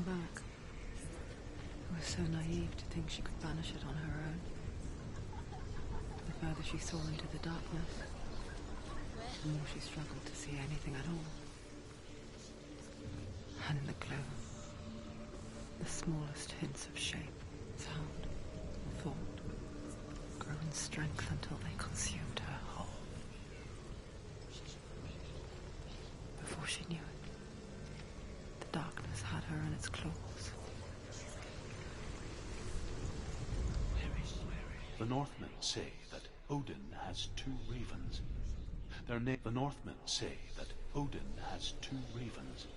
come back. I was so naive to think she could banish it on her own. The further she saw into the darkness, the more she struggled to see anything at all. And in the gloom, the smallest hints of shape, sound, or thought grew in strength until they consumed her whole. Before she knew it, the darkness had her in its claws. The Northmen say that Odin has two ravens. The Northmen say that Odin has two ravens.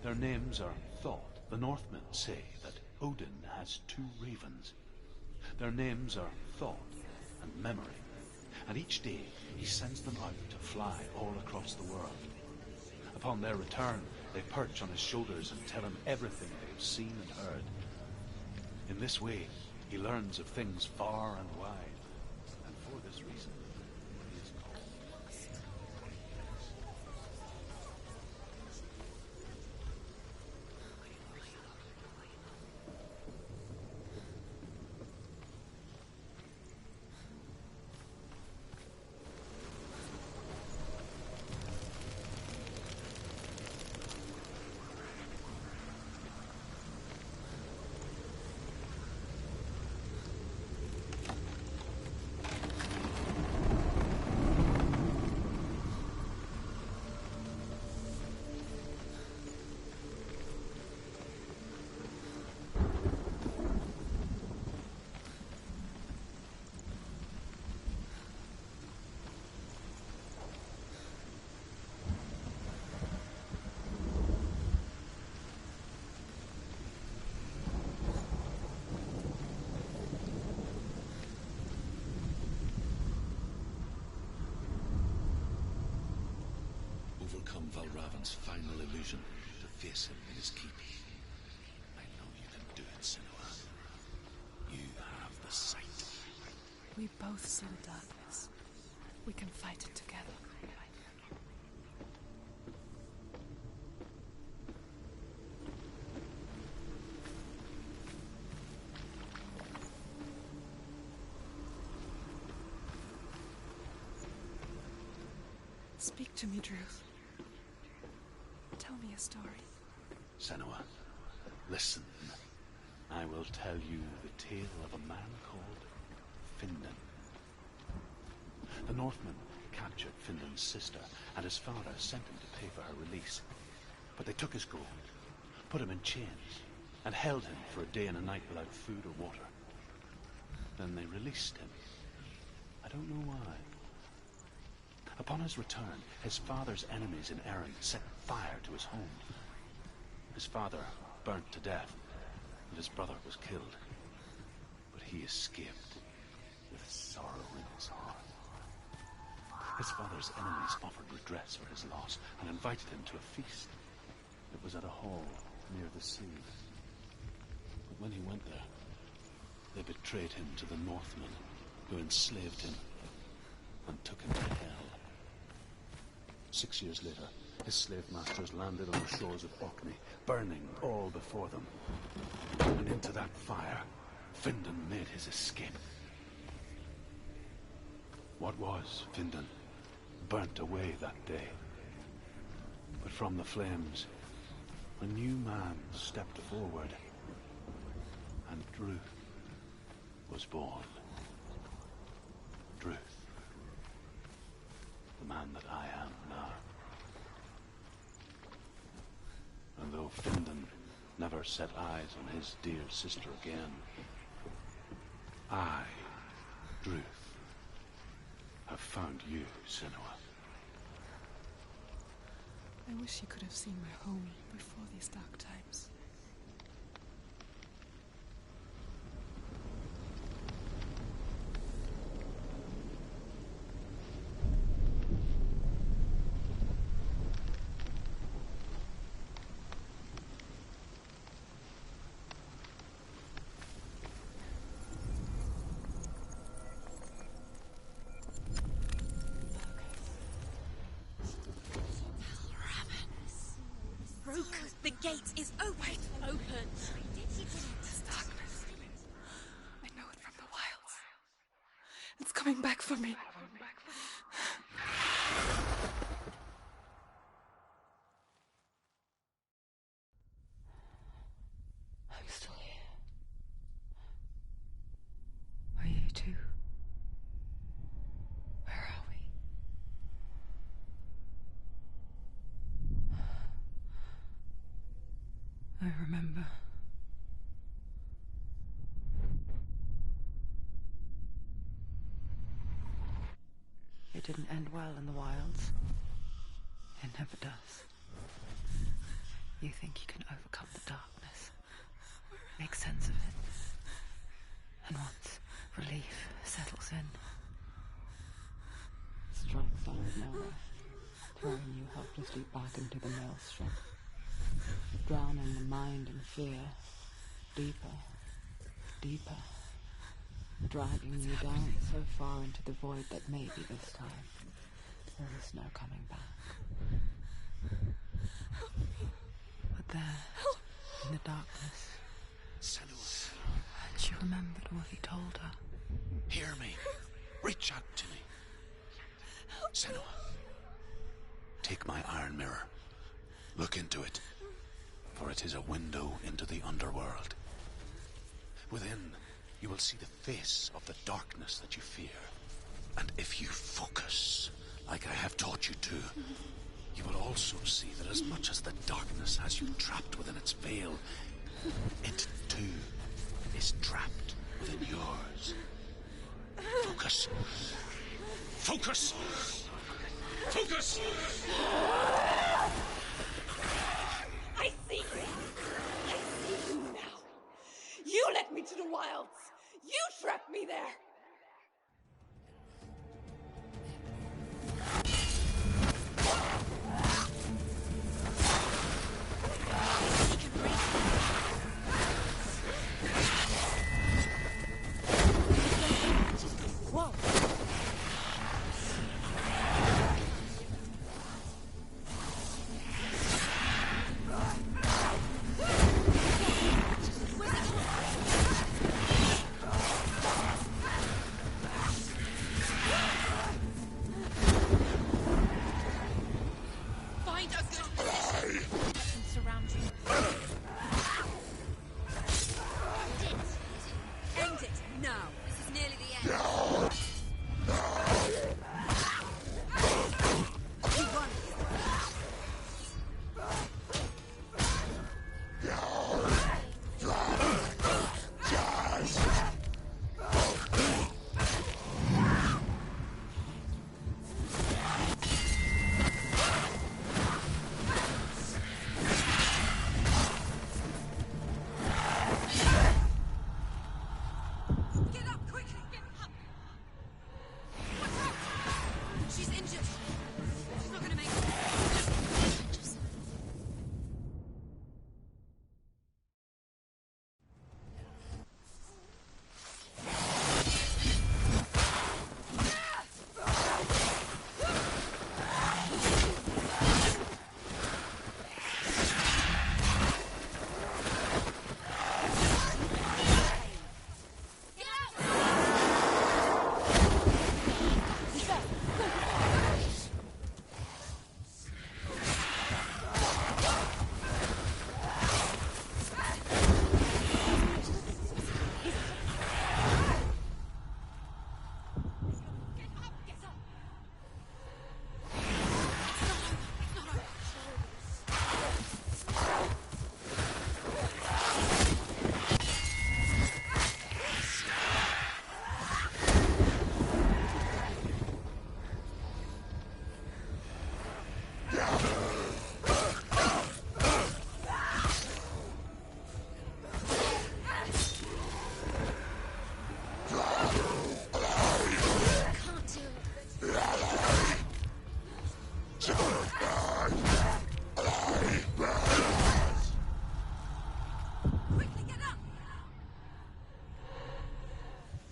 Their names are Thought. The Northmen say that Odin has two ravens. Their names are Thought and Memory. And each day he sends them out to fly all across the world. Upon their return, they perch on his shoulders and tell him everything they have seen and heard. In this way, he learns of things far and wide, and for this reason, he is called. Overcome Valravan's final illusion to face him in his keep. I know you can do it, Senua. You have the sight. We both see the darkness. We can fight it together. Speak to me, Druth. Tell me a story. Senua, listen. I will tell you the tale of a man called Findan. The Northmen captured Findan's sister, and his father sent him to pay for her release. But they took his gold, put him in chains, and held him for a day and a night without food or water. Then they released him. I don't know why. Upon his return, his father's enemies in Erin set fire to his home. His father burnt to death, and his brother was killed. But he escaped with sorrow in his heart. His father's enemies offered redress for his loss and invited him to a feast. It was at a hall near the sea. But when he went there, they betrayed him to the Northmen, who enslaved him and took him to hell. 6 years later, his slave masters landed on the shores of Orkney, burning all before them. And into that fire, Findan made his escape. What was Findan burnt away that day. But from the flames, a new man stepped forward, and Druth was born. Druth. The man that I am now. And though Findan never set eyes on his dear sister again, I, Druth, have found you, Senua. I wish you could have seen my home before these dark times. The gate is open. Open. This darkness. I know it from the wilds. It's coming back for me. I'm still here. Are you too? Where are we? I remember. It didn't end well in the wilds. It never does. You think you can overcome the darkness, make sense of it, and once relief settles in, it strikes out of nowhere, throwing you helplessly back into the maelstrom, drowning the mind in fear, deeper, deeper, dragging you down so far into the void that maybe this time there is no coming back. But there, in the darkness, Senua, and she remembered what he told her. hear me. Reach out to me. Senua, take my iron mirror. Look into it, for it is a window into the underworld. Within, you will see the face of the darkness that you fear. And if you focus, like I have taught you to, you will also see that as much as the darkness has you trapped within its veil, it too is trapped within yours. Focus. Focus! Focus! I see you. I see you now. You led me to the wilds. You trapped me there.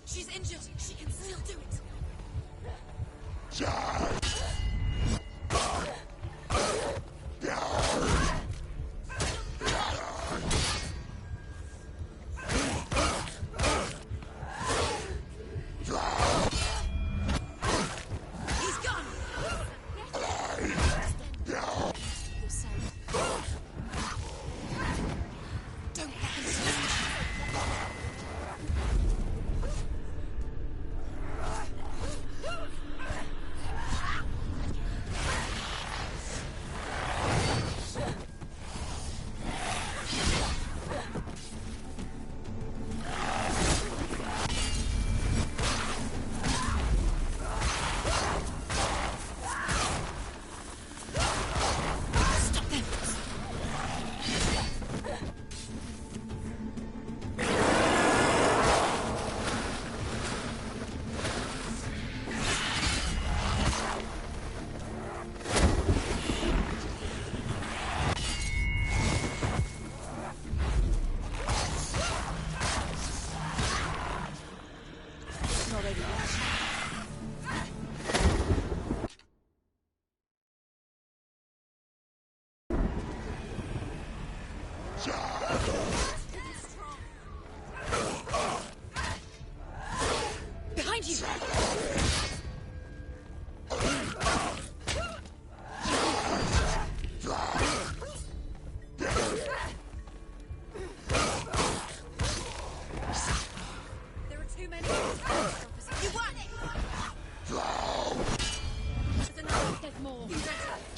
She's injured. She can still do it.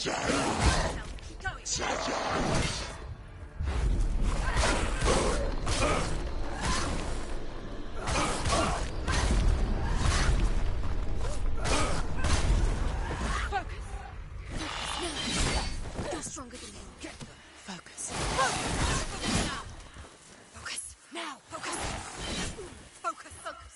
You're stronger than you. Focus. Focus. Now. Focus. Focus. Focus.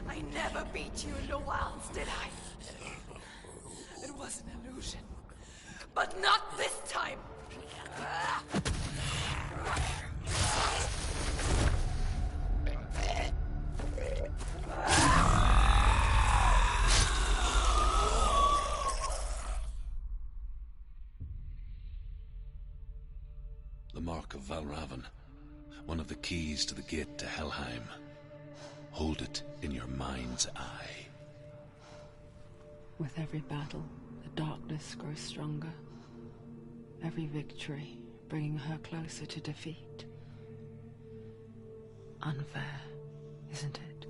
I never beat you in the wilds, did I? It was an illusion. But not this time! The mark of Valravan. One of the keys to the gate to Helheim. Hold it in your mind's eye. With every battle, the darkness grows stronger. Every victory bringing her closer to defeat. Unfair, isn't it?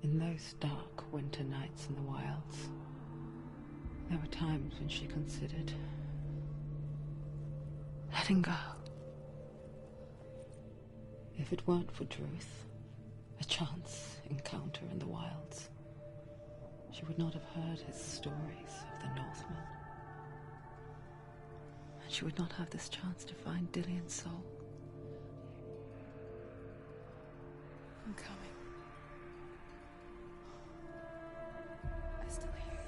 In those dark winter nights in the wilds, there were times when she considered letting go. If it weren't for Druth, a chance encounter in the wilds, she would not have heard his stories of the Northmen. And she would not have this chance to find Dillion's soul. I'm coming. I still hear you.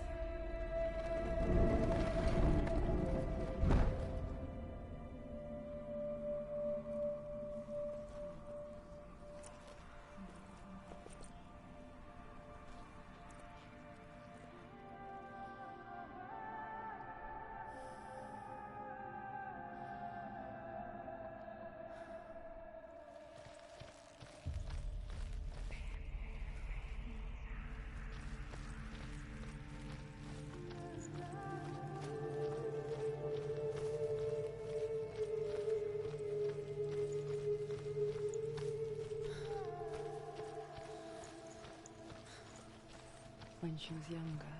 When she was younger,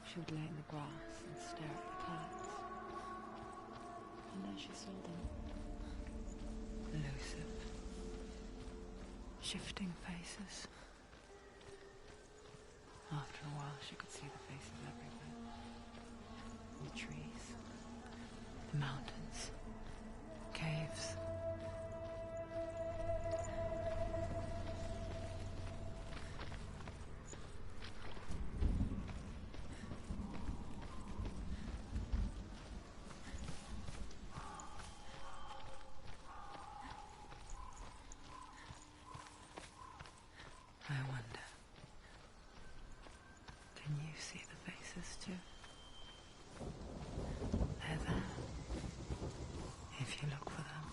she would lay in the grass and stare at the clouds. And then she saw them. Elusive. Shifting faces. After a while, she could see the faces everywhere. The trees. The mountains. Caves. I wonder, can you see the faces too? They're there, if you look for them.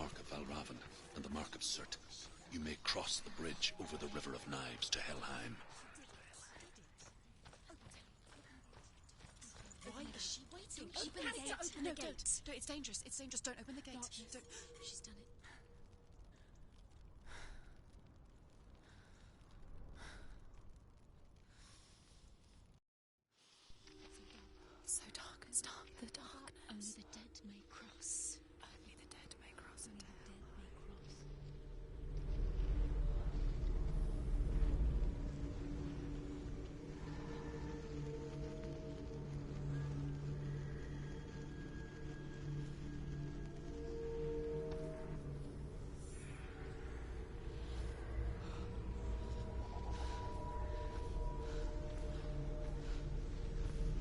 mark of Valravan and the mark of Surt, you may cross the bridge over the River of Knives to Helheim. Why is she waiting? Open the gate. Open the gate. No, it's dangerous. It's dangerous. Don't open the gate. Don't. She's done it. So dark. It's dark. The dark. Only the dead may cross. Only the dead may cross. Only the dead may cross.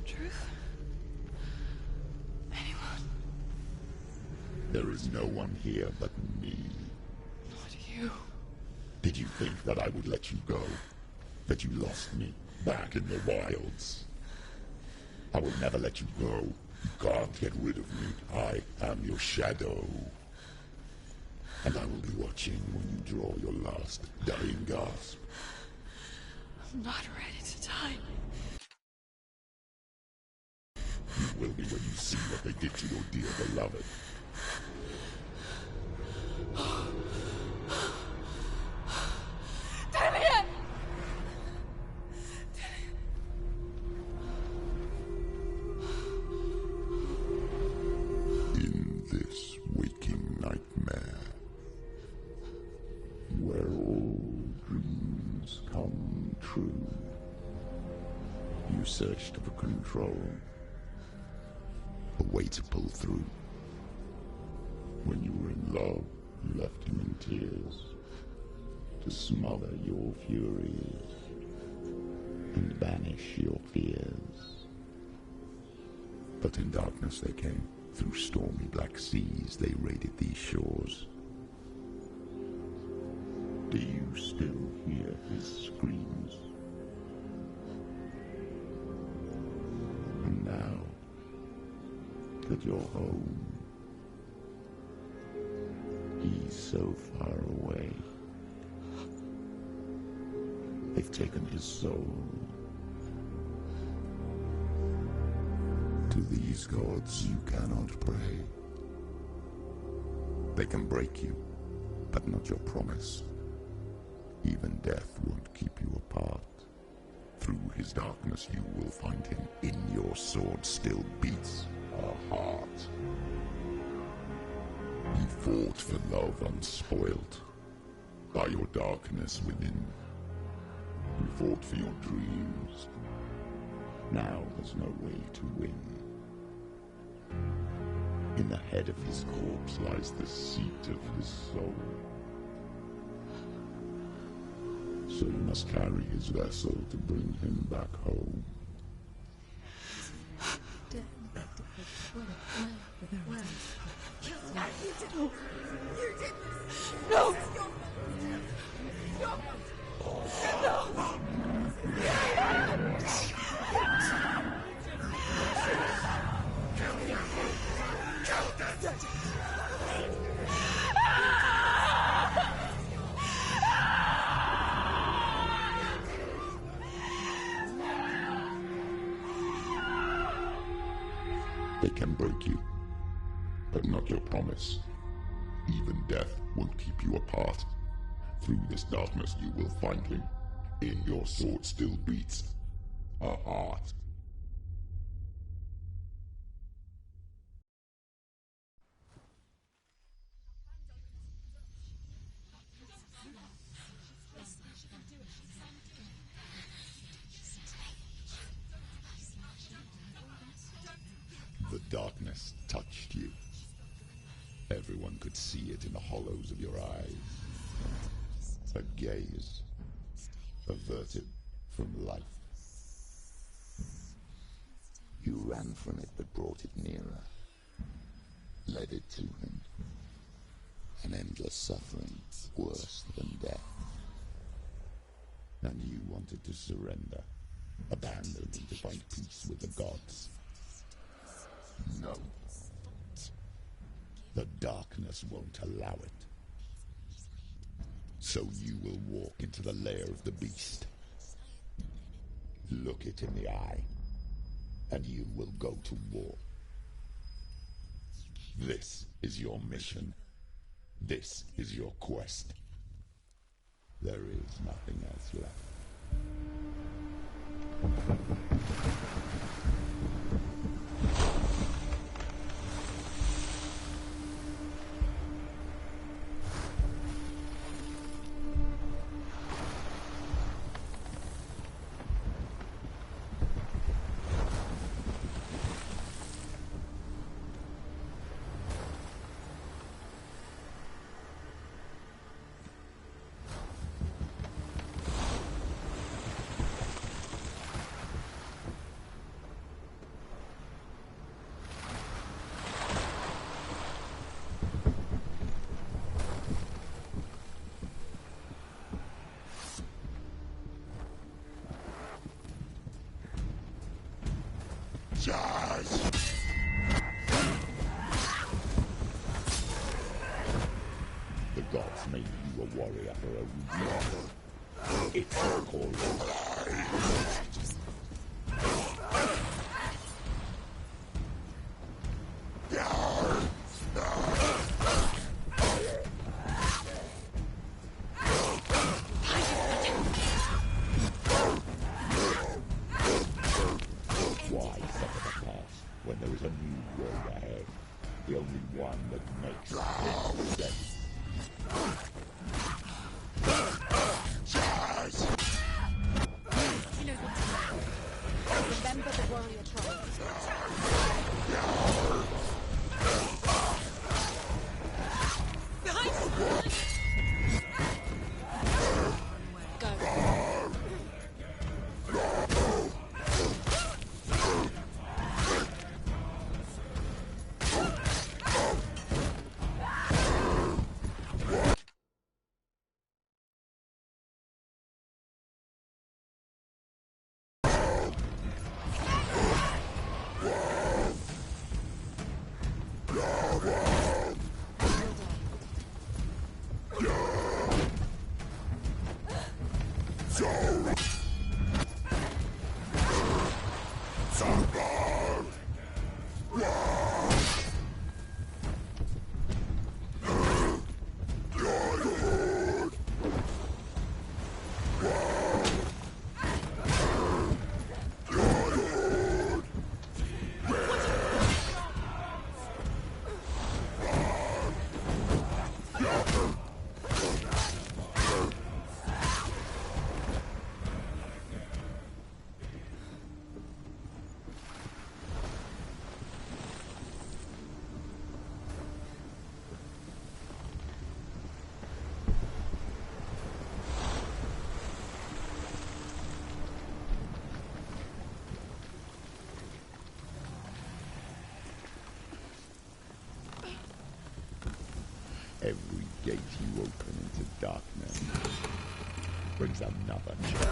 Truth? Anyone? There is no one here but me. Not you. Did you think that I would let you go? That you lost me back in the wilds? I will never let you go. You can't get rid of me. I am your shadow. And I will be watching when you draw your last dying gasp. I'm not ready to die. You will be when you see what they did to your dear beloved. Damien! In this waking nightmare, where all dreams come true, you searched for control, a way to pull through. When you were in love, you left him in tears, to smother your furies and banish your fears. But in darkness they came, through stormy black seas they raided these shores. Do you still hear his screams? And now that you're home, he's so far away. They've taken his soul. To these gods you cannot pray. They can break you, but not your promise. Even death won't keep you apart. Through his darkness you will find him. In your sword still beats a heart. You fought for love unspoilt by your darkness within. You fought for your dreams. Now there's no way to win. In the head of his corpse lies the seat of his soul. So you must carry his vessel to bring him back home. No! They can break you, but not your promise. Even death won't keep you apart. Through this darkness you will find him. In your sword still beats a heart. The darkness touched you. Everyone could see it in the hollows of your eyes. A gaze averted from life. You ran from it but brought it nearer. Led it to him. An endless suffering worse than death. And you wanted to surrender. Abandon and to find peace with the gods. No. The darkness won't allow it. So you will walk into the lair of the beast. Look it in the eye, and you will go to war. This is your mission. This is your quest. There is nothing else left. Charge! The gods made you a warrior for a reason. It's your calling. Why suffer the past when there is a new world ahead? The only one that makes sense. You know what to do. Remember the warrior tribe. Every gate you open into darkness brings another change.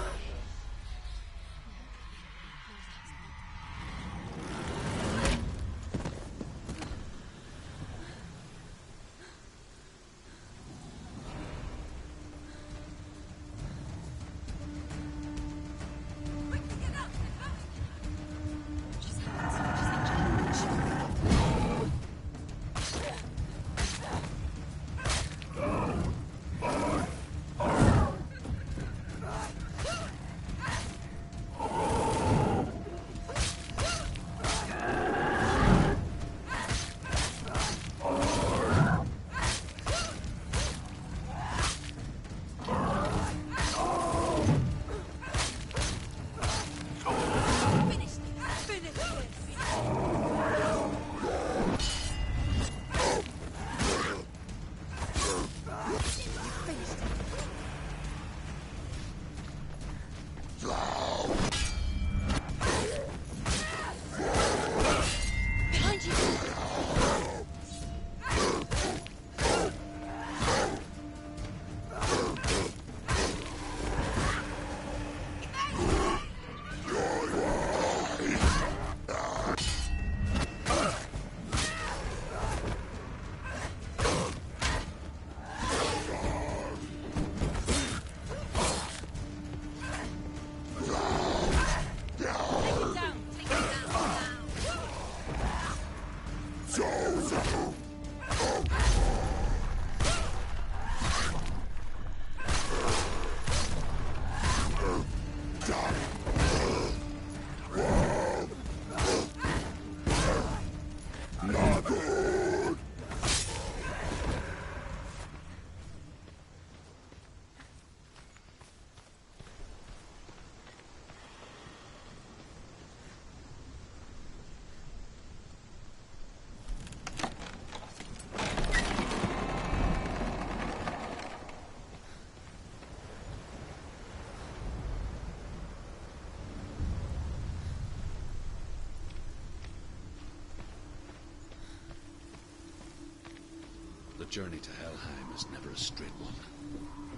journey to Helheim is never a straight one.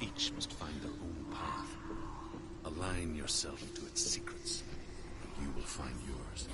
Each must find their own path. Align yourself to its secrets, and you will find yours.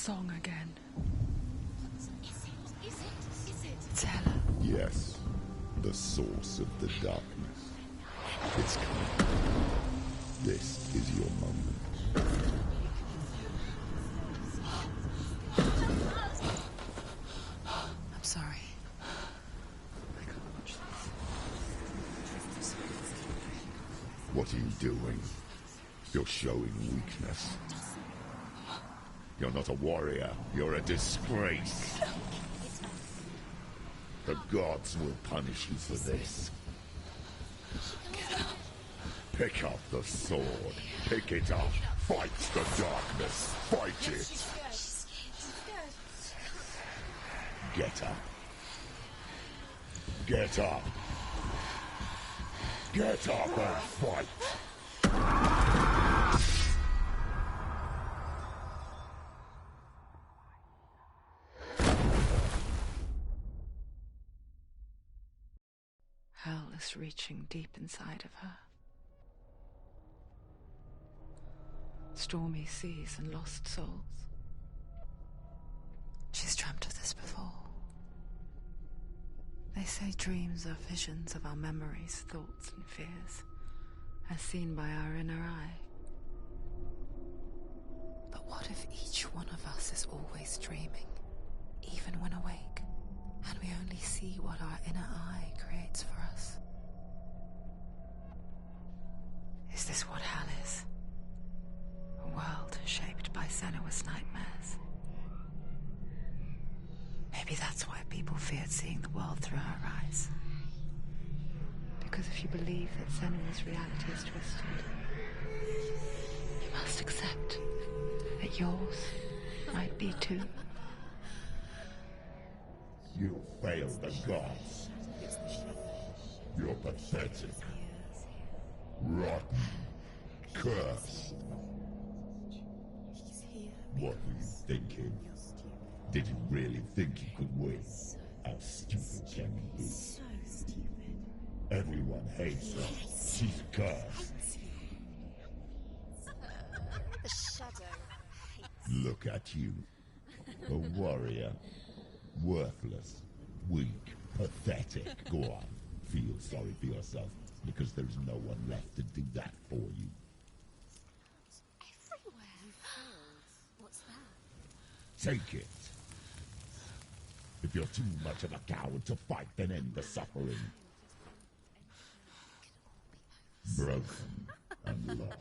song again. Is it? It's Hela. Yes, the source of the darkness. It's coming. This is your moment. I'm sorry. I can't watch this. What are you doing? You're showing weakness. You're not a warrior. You're a disgrace. The gods will punish you for this. Pick up the sword. Pick it up. Fight the darkness. Fight it. Get up. Get up. Get up and fight. Hell is reaching deep inside of her. Stormy seas and lost souls. She's dreamt of this before. They say dreams are visions of our memories, thoughts and fears, as seen by our inner eye. But what if each one of us is always dreaming, even when awake, and we only see what our inner eye creates for us? Is this what hell is? A world shaped by Senua's nightmares? Maybe that's why people feared seeing the world through her eyes. Because if you believe that Senua's reality is twisted, you must accept that yours might be too. You failed the gods. You're pathetic. Rotten. Cursed. What were you thinking? Did you really think you could win? How stupid can you be? So stupid. Everyone hates her. She's cursed. The shadow hates. Look at you. A warrior. Worthless. Weak. Pathetic. Go on. Feel sorry for yourself, because there's no one left to do that for you. Everywhere. What's that? Take it. If you're too much of a coward to fight, then end the suffering. Broken and lost.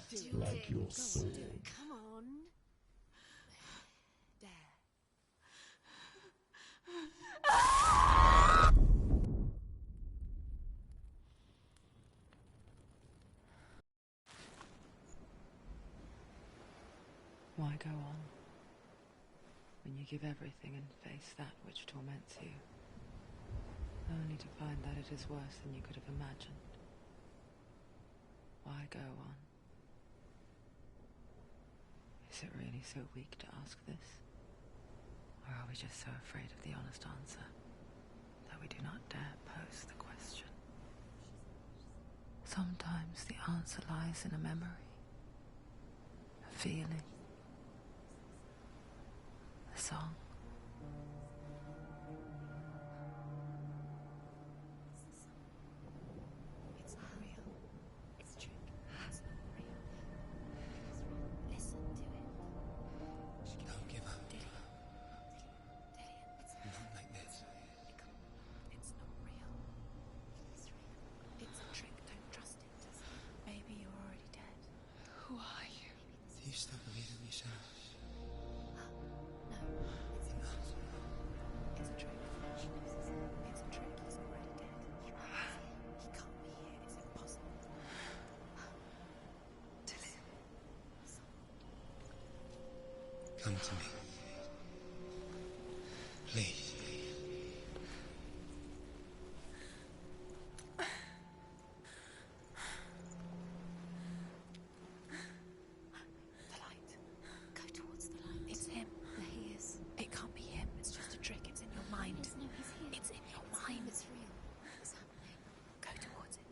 Just like your sword. Come on. There. Why go on when you give everything and face that which torments you, only to find that it is worse than you could have imagined? Why go on? Is it really so weak to ask this? Or are we just so afraid of the honest answer that we do not dare pose the question? Sometimes the answer lies in a memory, a feeling, a song. It's not real. It's a trick. It's not real. Listen to it. Don't give up. Dillian. It's Not like this. It's not real. It's real. It's a trick. Don't trust it. Maybe you're already dead. Who are you? Do you still believe in me, Shadow? No, it's not. It's a trick. It's a trick. He's already dead. He can't be here. It's impossible. Dillian. Come to me. Please. The light. Go towards the light. It's him. There he is. It can't be him. It's just a trick. It's in your mind. No, he's here. It's in your mind. It's real. It's happening. Go towards it.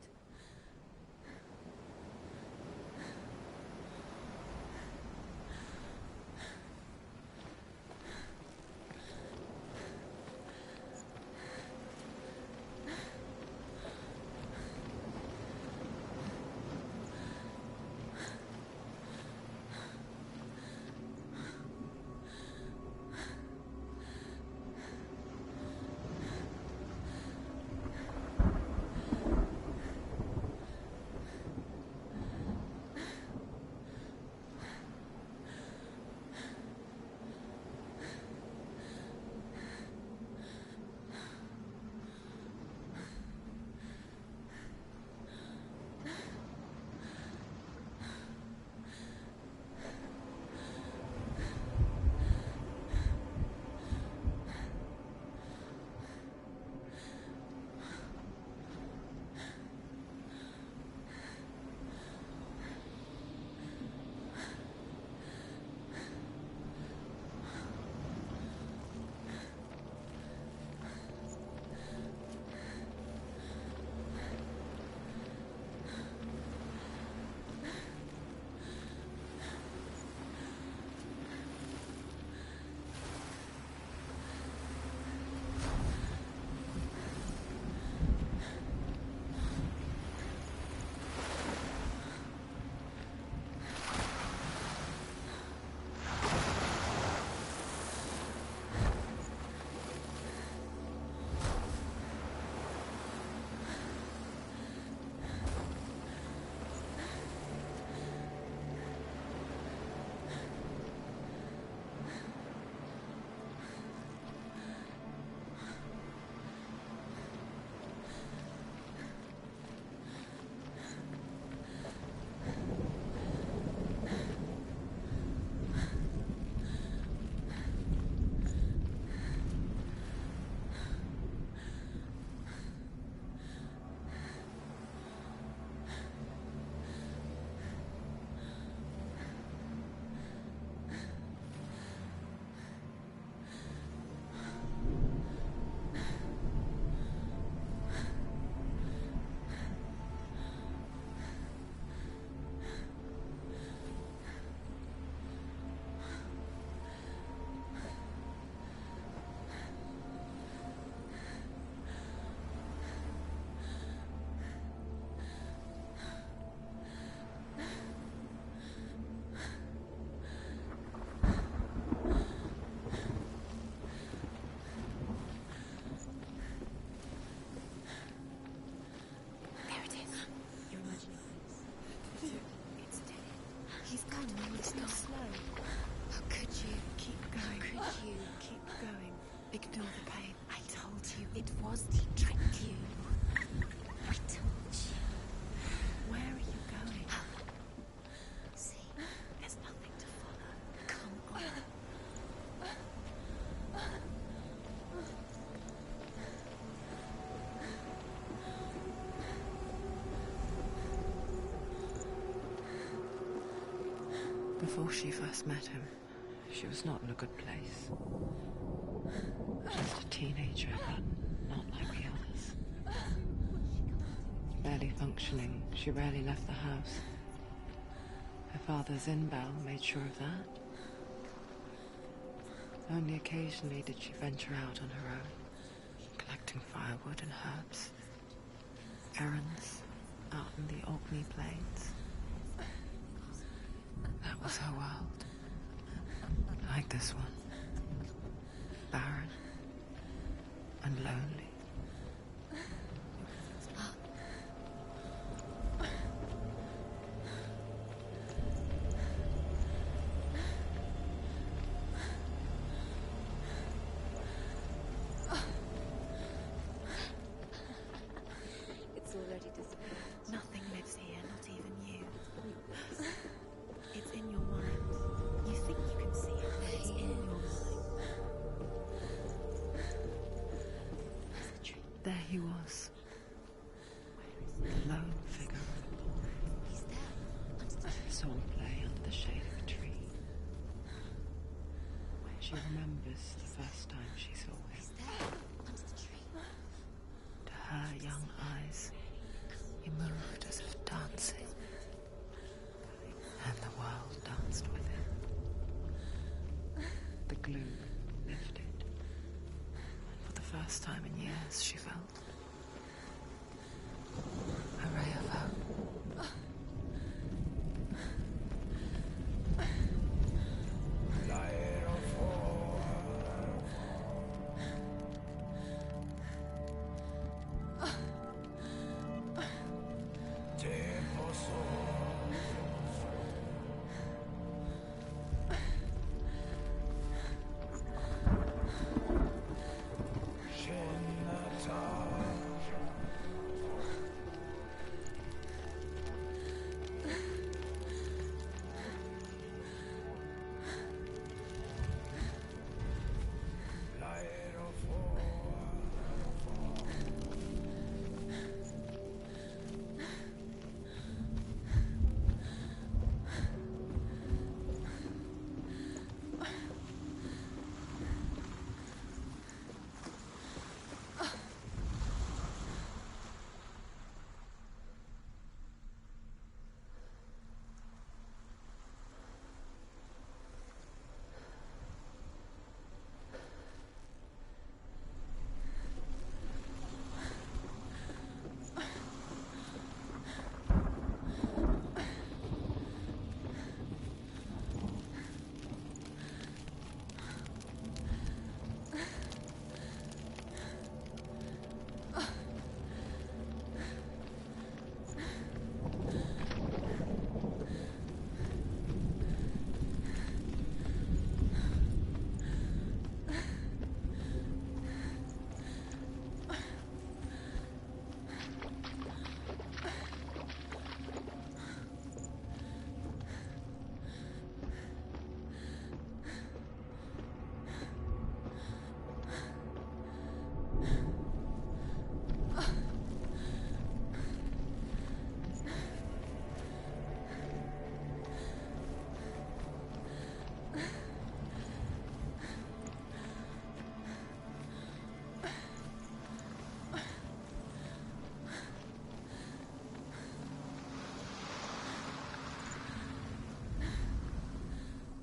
Come on, it's not slow. How could you? Keep going. How could you? Keep going. Ignore the pain. I told you it was to trick you. I told you. Where are you going? See, there's nothing to follow. Come on. Before she first met him, she was not in a good place. Just a teenager, but not like the others. Barely functioning, she rarely left the house. Her father's in-bell made sure of that. Only occasionally did she venture out on her own, collecting firewood and herbs. Errands out in the Orkney Plains. That was her world. Like this one. Barren and lonely. It's already disappeared. Nothing lives here, not even you. It's in your mind. You think you can see it, but it's in your mind. There he was. The lone figure. He's there, under the I saw him play under the shade of a tree. She remembers the first time she saw him. He's there, under the tree. To her young eyes, he moved as if dancing. And the world danced with him. The glue lifted. And for the first time in years, she felt a ray of hope.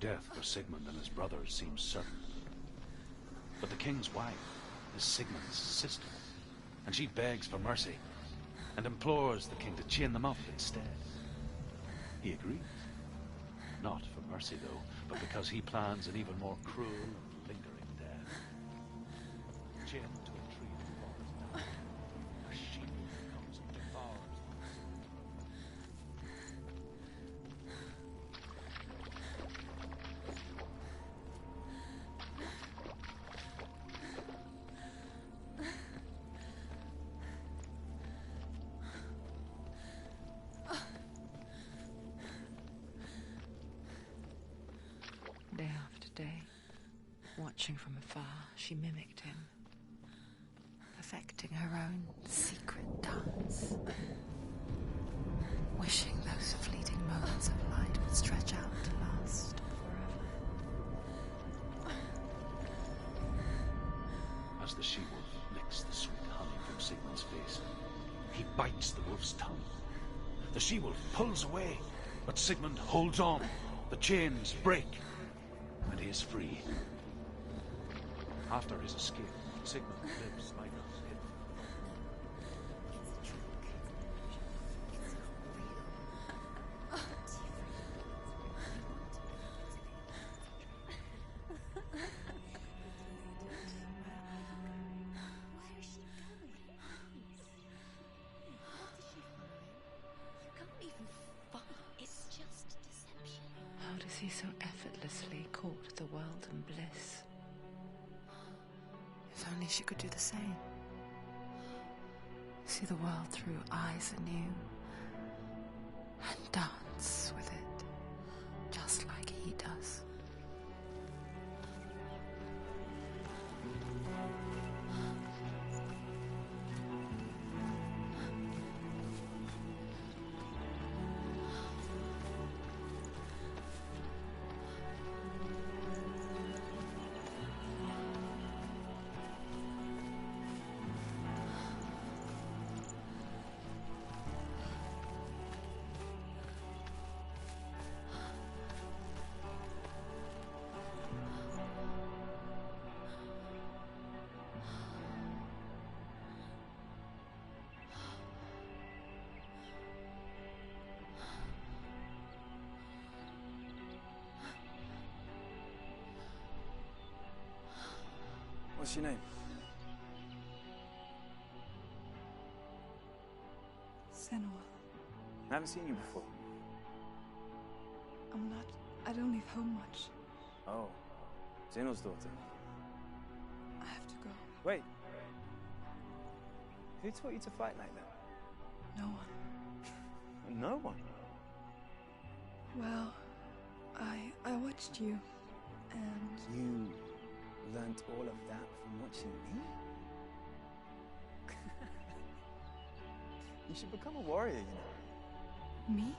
Death for Sigmund and his brothers seems certain. But the king's wife is Sigmund's sister, and she begs for mercy and implores the king to chain them up instead. He agrees. Not for mercy, though, but because he plans an even more cruel and lingering death. Chained to a tree in the forest, a sheep comes and devours them. Day after day, watching from afar, she mimicked him, perfecting her own secret dance, wishing those fleeting moments of light would stretch out to last forever. As the she-wolf licks the sweet honey from Sigmund's face, he bites the wolf's tongue. The she-wolf pulls away, but Sigmund holds on. The chains break, and he is free. After his escape, Sigmund lives like a kid. How does he so effortlessly court the world and bliss? If only she could do the same. See the world through eyes anew and dance with it, just like he does. What's your name? Senua. I haven't seen you before. I don't leave home much. Oh, Zeno's daughter. I have to go. Wait. Who taught you to fight like that? No one. No one? Well, I watched you, and... You learnt all of that from watching me? You should become a warrior, you know. Me?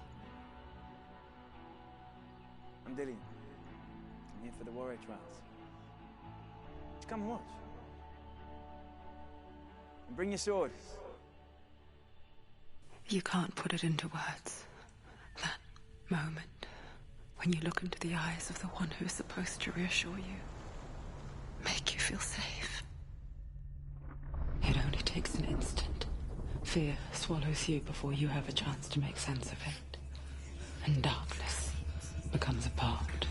I'm Dillian. I'm here for the warrior trials. Just come and watch. And bring your sword. You can't put it into words. That moment when you look into the eyes of the one who's supposed to reassure you, make you feel safe. It only takes an instant. Fear swallows you before you have a chance to make sense of it. And darkness becomes a part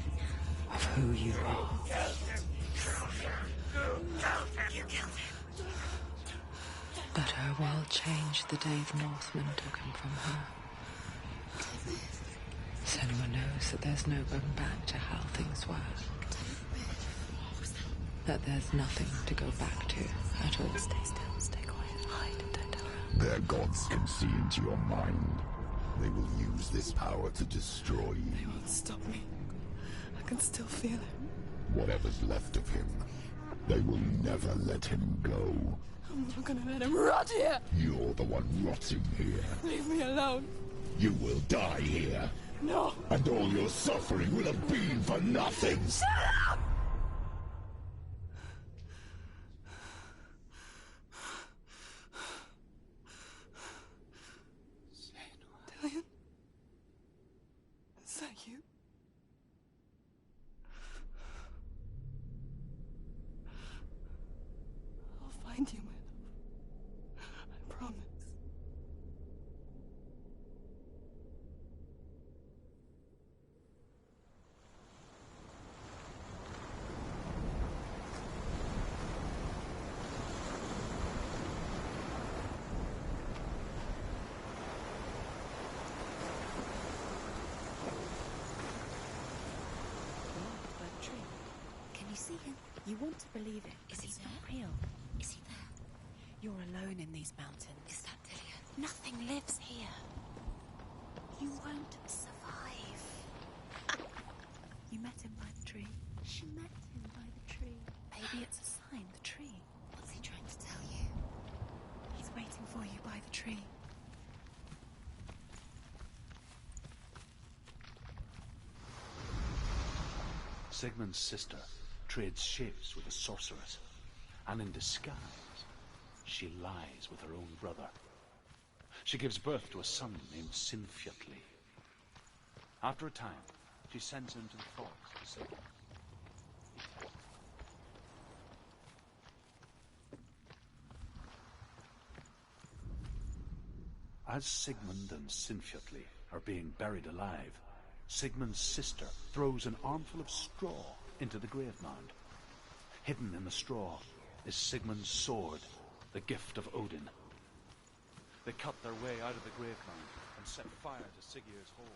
of who you are. You killed him. But her world changed the day the Northmen took him from her. Senua knows that there's no going back to how things were. That there's nothing to go back to at all. Stay still, stay quiet, hide, don't tell her. Their gods can see into your mind. They will use this power to destroy They you. won't stop me. I can still feel it. Whatever's left of him, they will never let him go. I'm not gonna let him rot here. You're the one rotting here. Leave me alone. You will die here. No. And all your suffering will have been for nothing. Shut up! Dillian? Is that you? I'll find you, my love. I promise. Can you see him? You want to believe it. Is he not real? Is he there? You're alone in these mountains. Is that Dillian? Nothing lives here. You won't survive. You met him by the tree. She met him by the tree. Maybe it's a sign, the tree. What's he trying to tell you? He's waiting for you by the tree. Sigmund's sister trades shapes with a sorceress, and in disguise, she lies with her own brother. She gives birth to a son named Sinfjotli. After a time, she sends him to the forest to save him. As Sigmund and Sinfjotli are being buried alive, Sigmund's sister throws an armful of straw into the grave mound. Hidden in the straw is Sigmund's sword, the gift of Odin. They cut their way out of the grave mound and set fire to Sigurd's hole.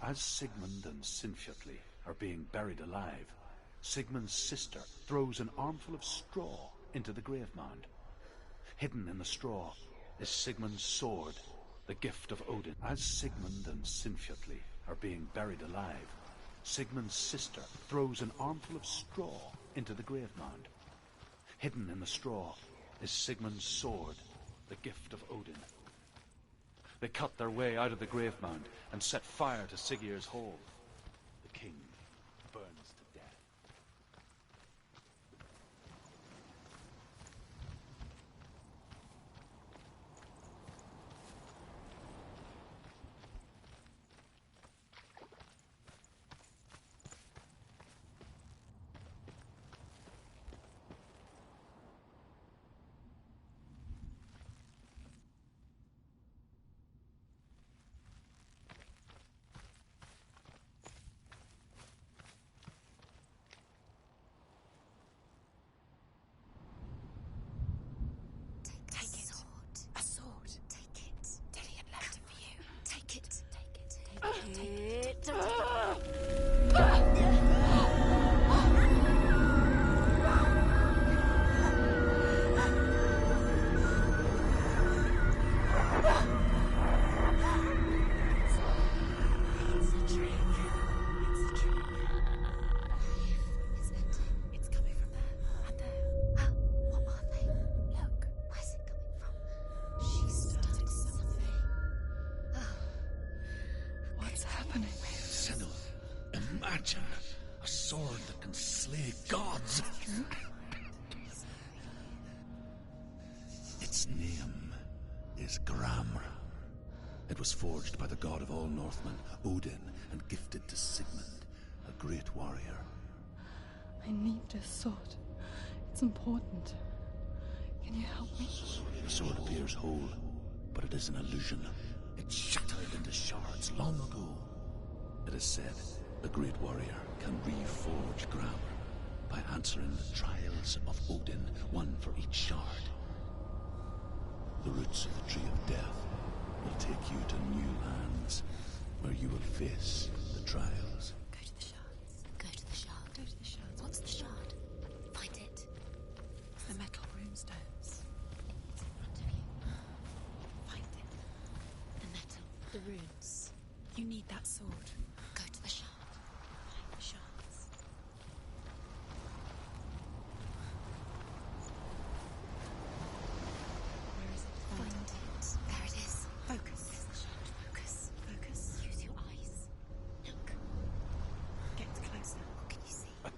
As Sigmund and Sinfjotli are being buried alive, Sigmund's sister throws an armful of straw into the grave mound. Hidden in the straw is Sigmund's sword, the gift of Odin. As Sigmund and Sinfjotli are being buried alive, Sigmund's sister throws an armful of straw into the grave mound. Hidden in the straw is Sigmund's sword, the gift of Odin. They cut their way out of the grave mound and set fire to Sigurd's hole. The king burns to death. Imagine a sword that can slay gods. Its name is Gramr. It was forged by the god of all Northmen, Odin, and gifted to Sigmund, a great warrior. I need this sword. It's important. Can you help me? The sword appears whole, but it is an illusion. It shattered into shards long ago. It is said the great warrior can reforge Gramr by answering the trials of Odin, one for each shard. The roots of the Tree of Death will take you to new lands, where you will face the trials. Go to the shards. Go to the shard. Go to the shards. What's the shard? Find it. It's the metal runestones. It's in front of you. Find it. The metal. The runes. You need that sword. Go to the shard. Find the shards.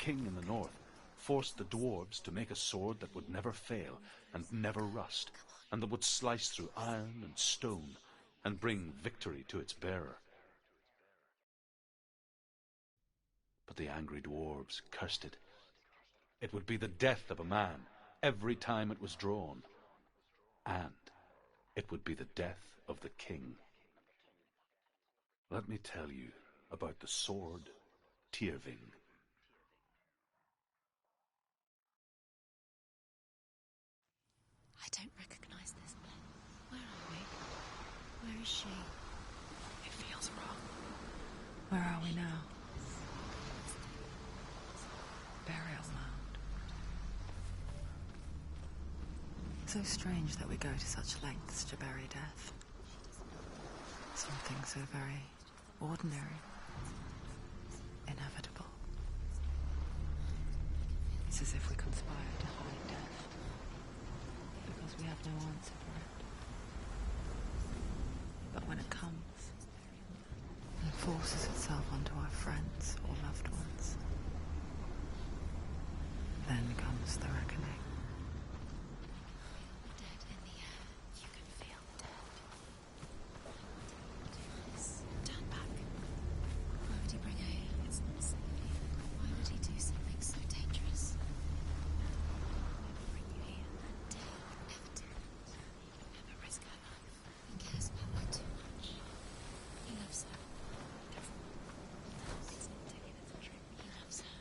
king in the north forced the dwarves to make a sword that would never fail and never rust, and that would slice through iron and stone and bring victory to its bearer. But the angry dwarves cursed it. It would be the death of a man every time it was drawn, and it would be the death of the king. Let me tell you about the sword Tyrving. I don't recognize this place. Where are we? Where is she? It feels wrong. Where are we now? Burial mound. So strange that we go to such lengths to bury death. Something so very ordinary, inevitable. It's as if we conspire to hide death, because we have no answer for it. But when it comes, and forces itself onto our friends or loved ones, then comes the reckoning. Dead in the air. You can feel death. Do this. Turn back. Why would he bring her here? It's not safe here. Why would he do something so dangerous? Never bring you here. Dare would never do it. He would never risk her life. He cares about her too much. He loves her. It's not Dilly that's a trick. He loves her.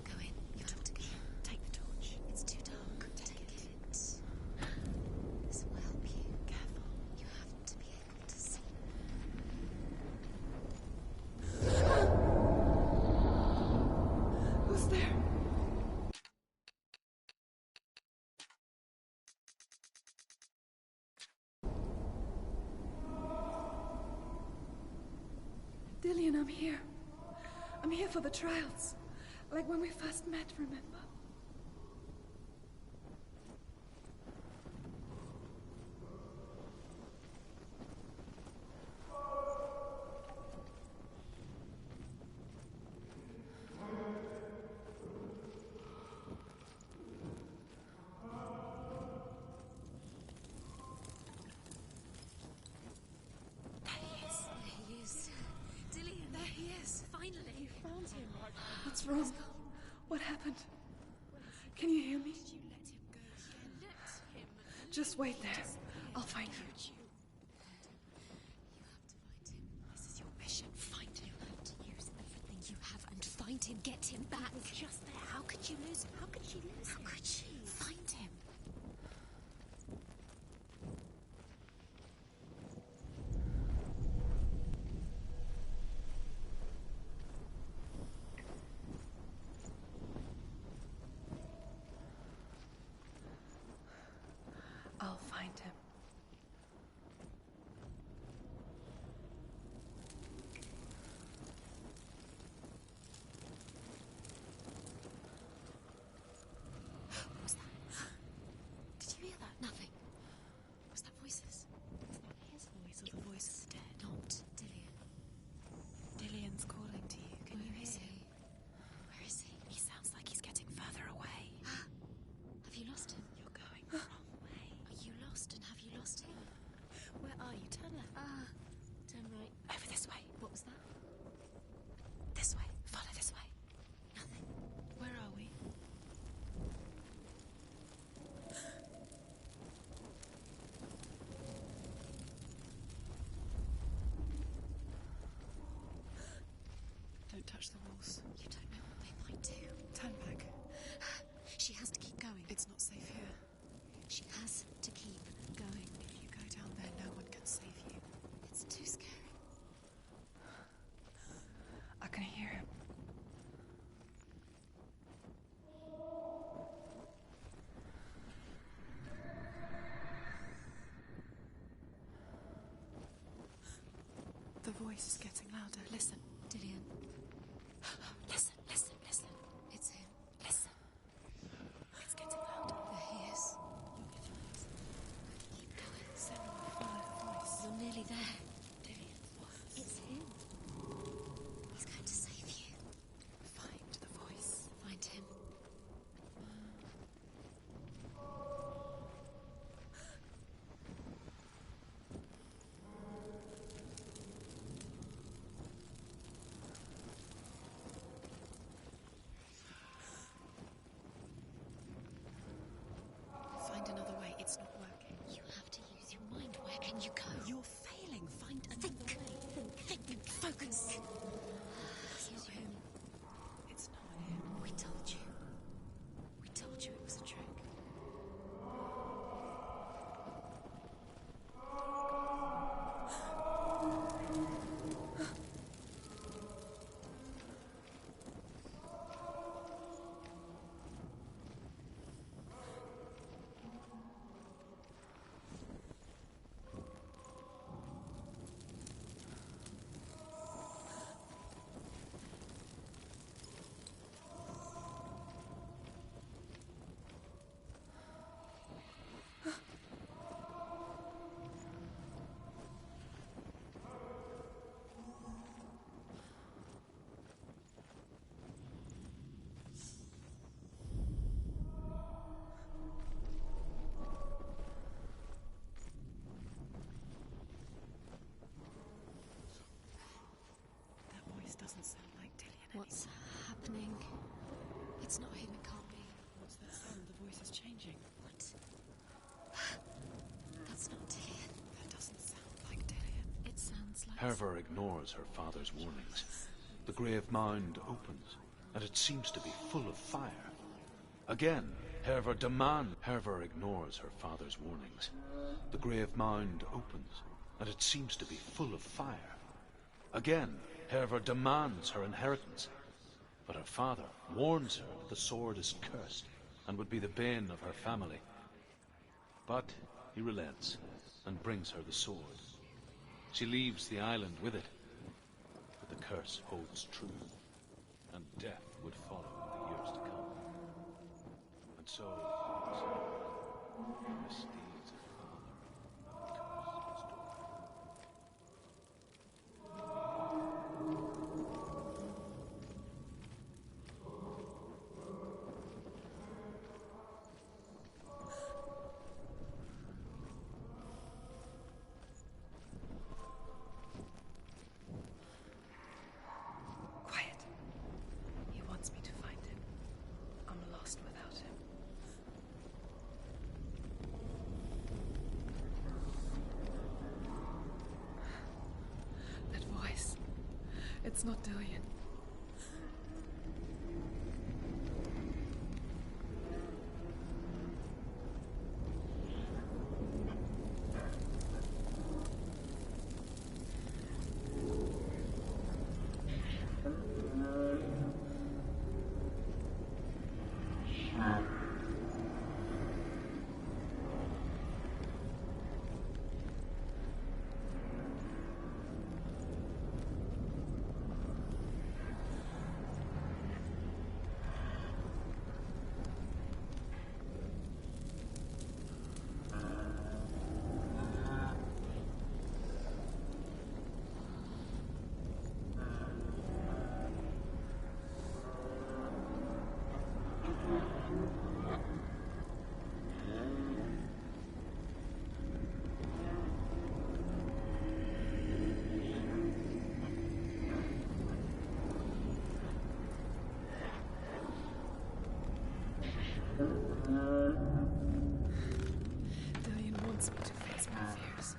Go in. You have to go. Take the torch. It's too dark. Take it. This will help you. Careful. You have to be able to see. Who's there? Dillian, I'm here. I'm here for the trials. Like when we first met, remember? There he is. Dillian, there he is. Finally. You found him. What's wrong? What happened? Can you hear me? Did you let him go again? Let him. Just wait there. I'll find you. You have to find him. This is your mission. Find him. You have to use everything you have and find him. Get him back. He was just there. How could you lose him? How could she lose him? How could she? Find him. I'll find him. voice is getting louder. Listen. Dillian. Listen, listen, listen. It's him. Listen. It's getting louder. There he is. You'll be fine. Keep going. Senua, follow the voice. You're nearly there. Dillian, what? It's him. He's going to save you. Find the voice. Find him. Find another way. It's not working. You have to use your mind. Where can you go? You're failing. Find another way. Think. Focus. It's not him. It's not him. We told you. We told you it was a trick. That voice doesn't sound like Dillian What's happening? It's not him. It can't be. What's that sound? The voice is changing. What? That's not Dillian. That doesn't sound like Dillian. It sounds like... Herva ignores her father's warnings. The grave mound opens, and it seems to be full of fire. Again, Herva ignores her father's warnings. The grave mound opens, and it seems to be full of fire. Again, Herva demands her inheritance, but her father warns her that the sword is cursed and would be the bane of her family. But he relents and brings her the sword. She leaves the island with it, but the curse holds true, and death would follow in the years to come. And so, the misdeeds of father cursed his daughter. Quiet. He wants me to find him. I'm lost without him. That voice. It's not Dillian. Dillian wants me to face my fears.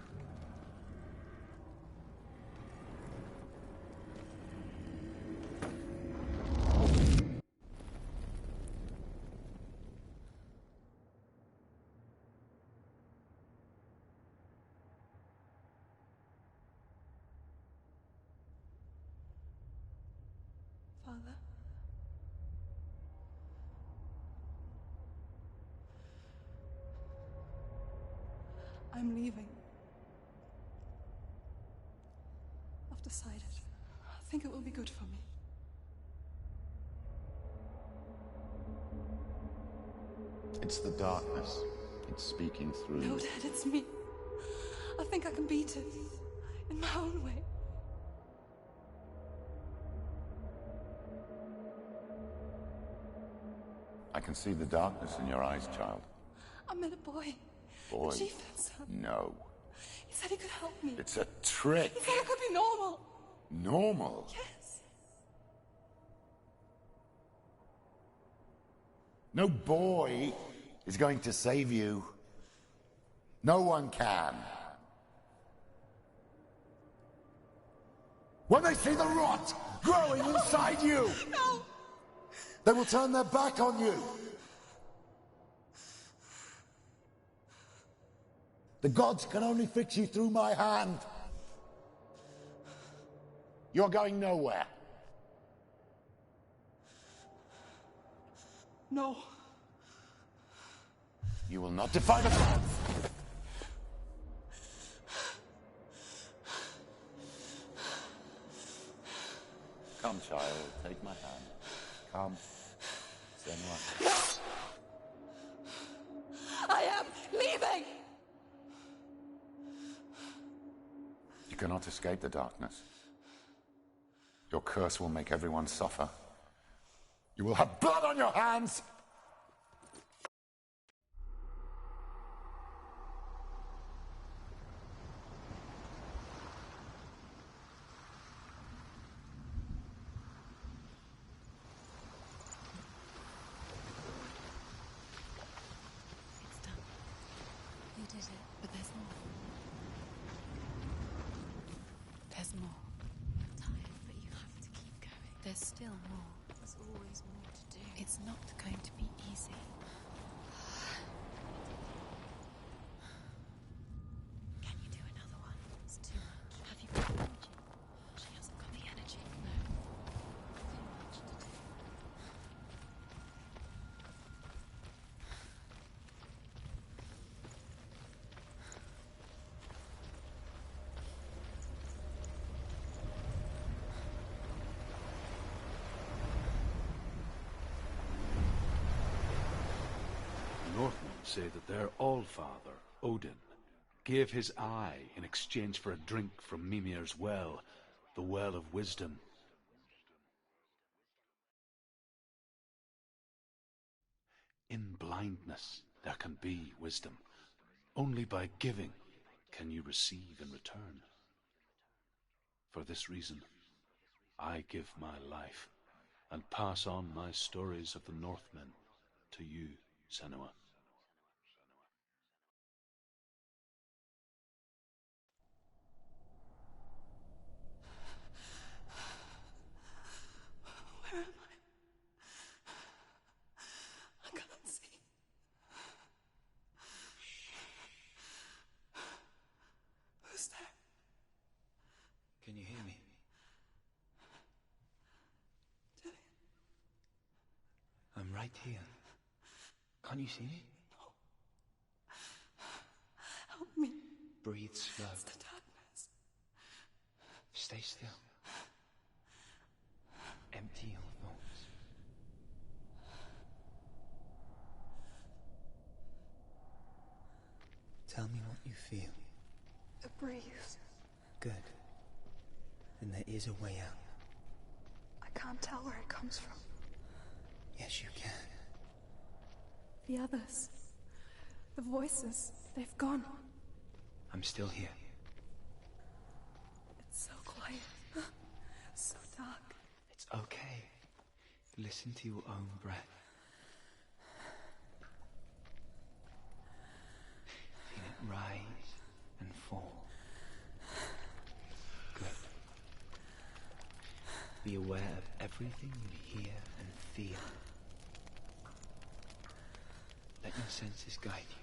Father? I'm leaving. After decided. I think it will be good for me. It's the darkness. It's speaking through No, you. Dad, it's me. I think I can beat it. In my own way. I can see the darkness in your eyes, child. I met a boy. Boy. The chieftain's son. No. He said he could help me. It's a trick. He said I could be normal. Normal? Yes. No boy is going to save you. No one can. When they see the rot growing inside you, No. they will turn their back on you. The gods can only fix you through my hand. You're going nowhere. No. You will not defy the gods. Come, child, take my hand. Come. Senua. I am leaving. You cannot escape the darkness. Your curse will make everyone suffer. You will have blood on your hands! It's done. You did it, but there's more. There's more. I'm tired, but you have to keep going. There's still more. There's always more to do. It's not going to be easy. Can you do another one? It's too much. Have you got the energy? She hasn't got the energy. No. Too much to do. The Northmen say that their Allfather, Odin, gave his eye in exchange for a drink from Mimir's well, the Well of Wisdom. In blindness there can be wisdom. Only by giving can you receive in return. For this reason, I give my life and pass on my stories of the Northmen to you, Senua. Where am I? I can't see. Who's there? Can you hear me? Dillian. I'm right here. Can't you see me? Help me. Breathe slow. It's the darkness. Stay still. Empty your thoughts. Tell me what you feel. A breeze. Good. Then there is a way out. I can't tell where it comes from. Yes, you can. The others. The voices. They've gone. I'm still here. It's so quiet. So dark. It's okay. Listen to your own breath. Feel it rise and fall. Good. Be aware of everything you hear and feel. Let your senses guide you.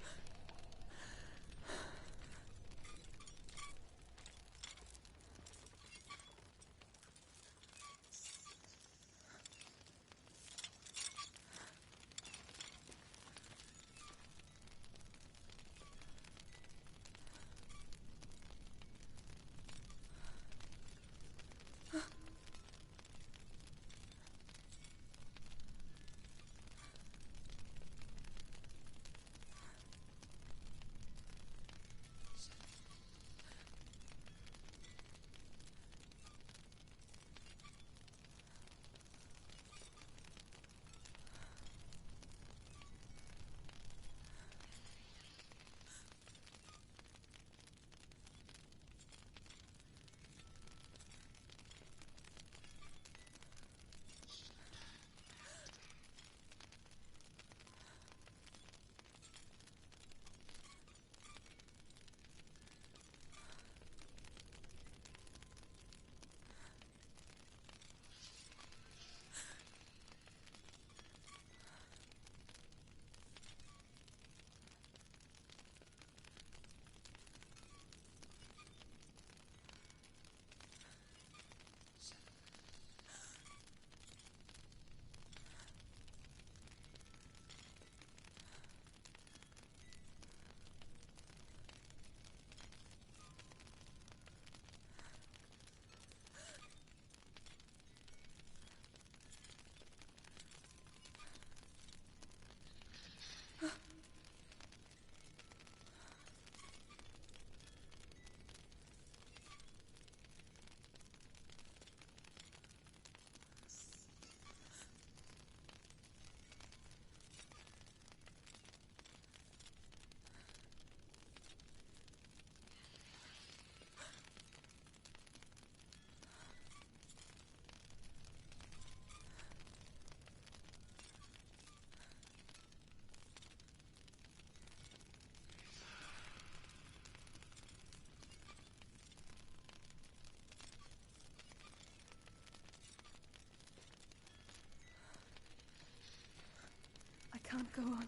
Go on.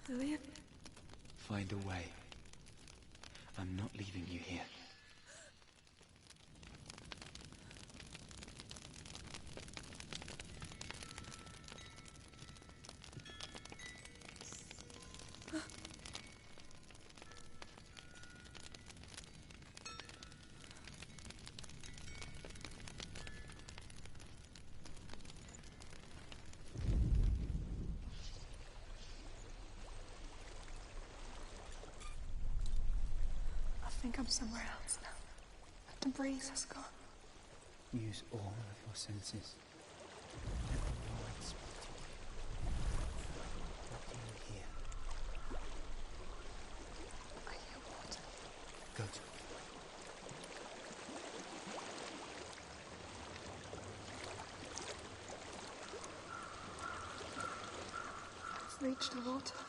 Lillian? Find a way. I'm not leaving you here. I think I'm somewhere else now. The breeze has gone. Use all of your senses. Let the light speak to you. What do you hear? I hear water. Good. I've reached the water.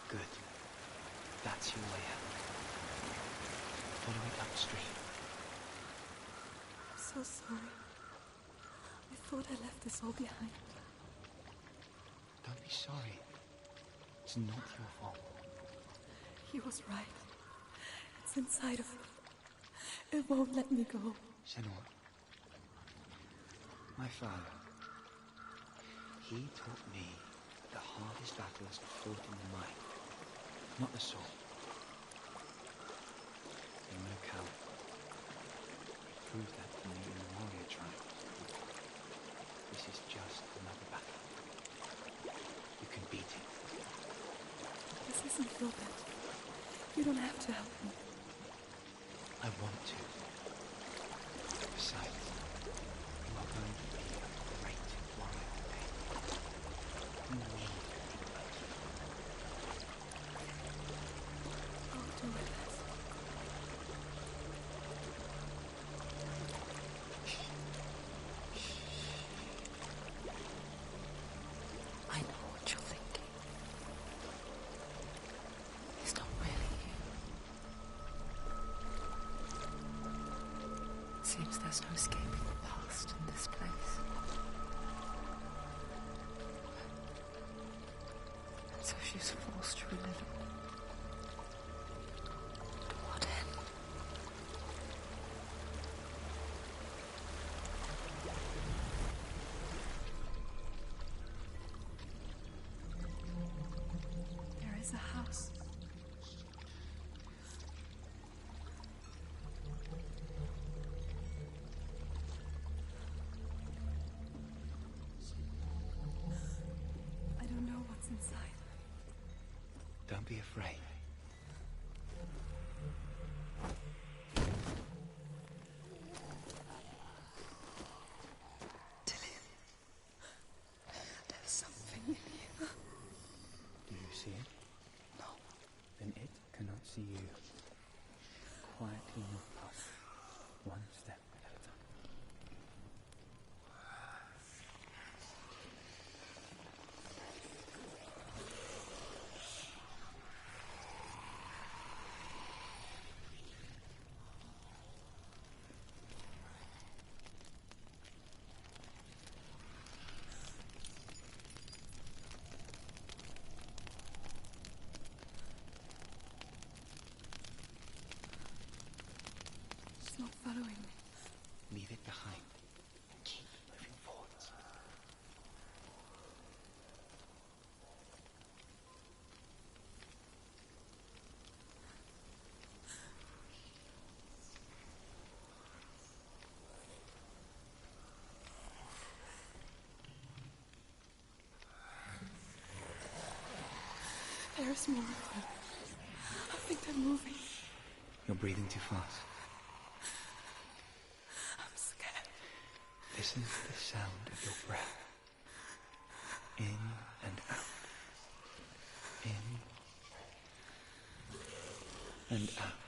Good. That's your way out. Follow it upstream. I'm so sorry. I thought I left this all behind. Don't be sorry. It's not your fault. He was right. It's inside of me. It won't let me go. Senua. My father. He taught me that the hardest battles are fought in the mind, not the soul. I'm no coward. He proved that to me in the warrior tribe. This is just another battle. You can beat it. This isn't your bet. You don't have to help me. I want to. Besides, you are going to be a great warrior today. You need to be first. I'll do my best. I know what you're thinking. It's not really you. It seems there's no escaping the past in this place. And so she's forced to relive it. To what end? There is a house. I don't know what's inside. Don't be afraid. Dillian, there's something in here. Do you see it? No. Then it cannot see you. Quietly move past, one step at a time. It's not following me. Leave it behind and keep moving forwards. There's more of them. I think they're moving. You're breathing too fast. I'm scared. Listen to the sound of your breath. In and out. In and out.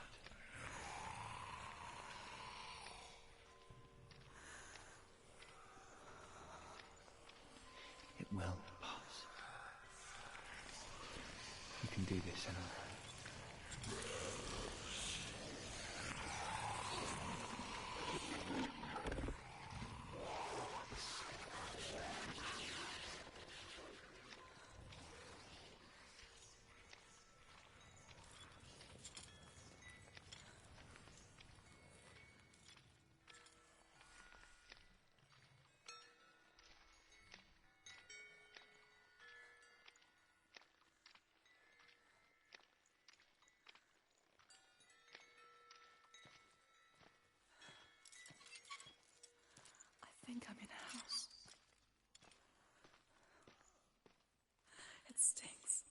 It will pass. You can do this, Senua. think I'm in a house. It stinks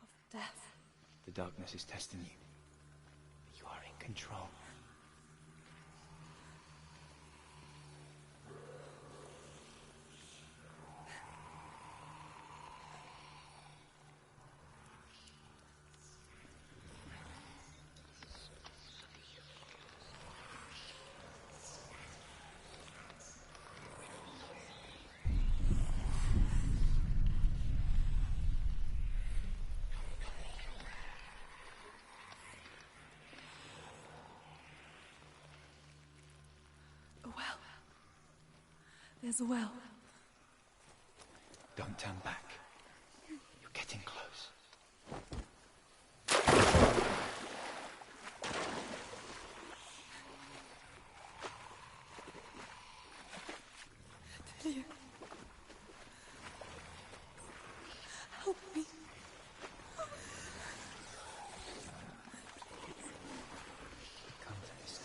of death. The darkness is testing you. You are in control. A well. There's a well. Don't turn back. You're getting close. Delia. Help me. Come to this.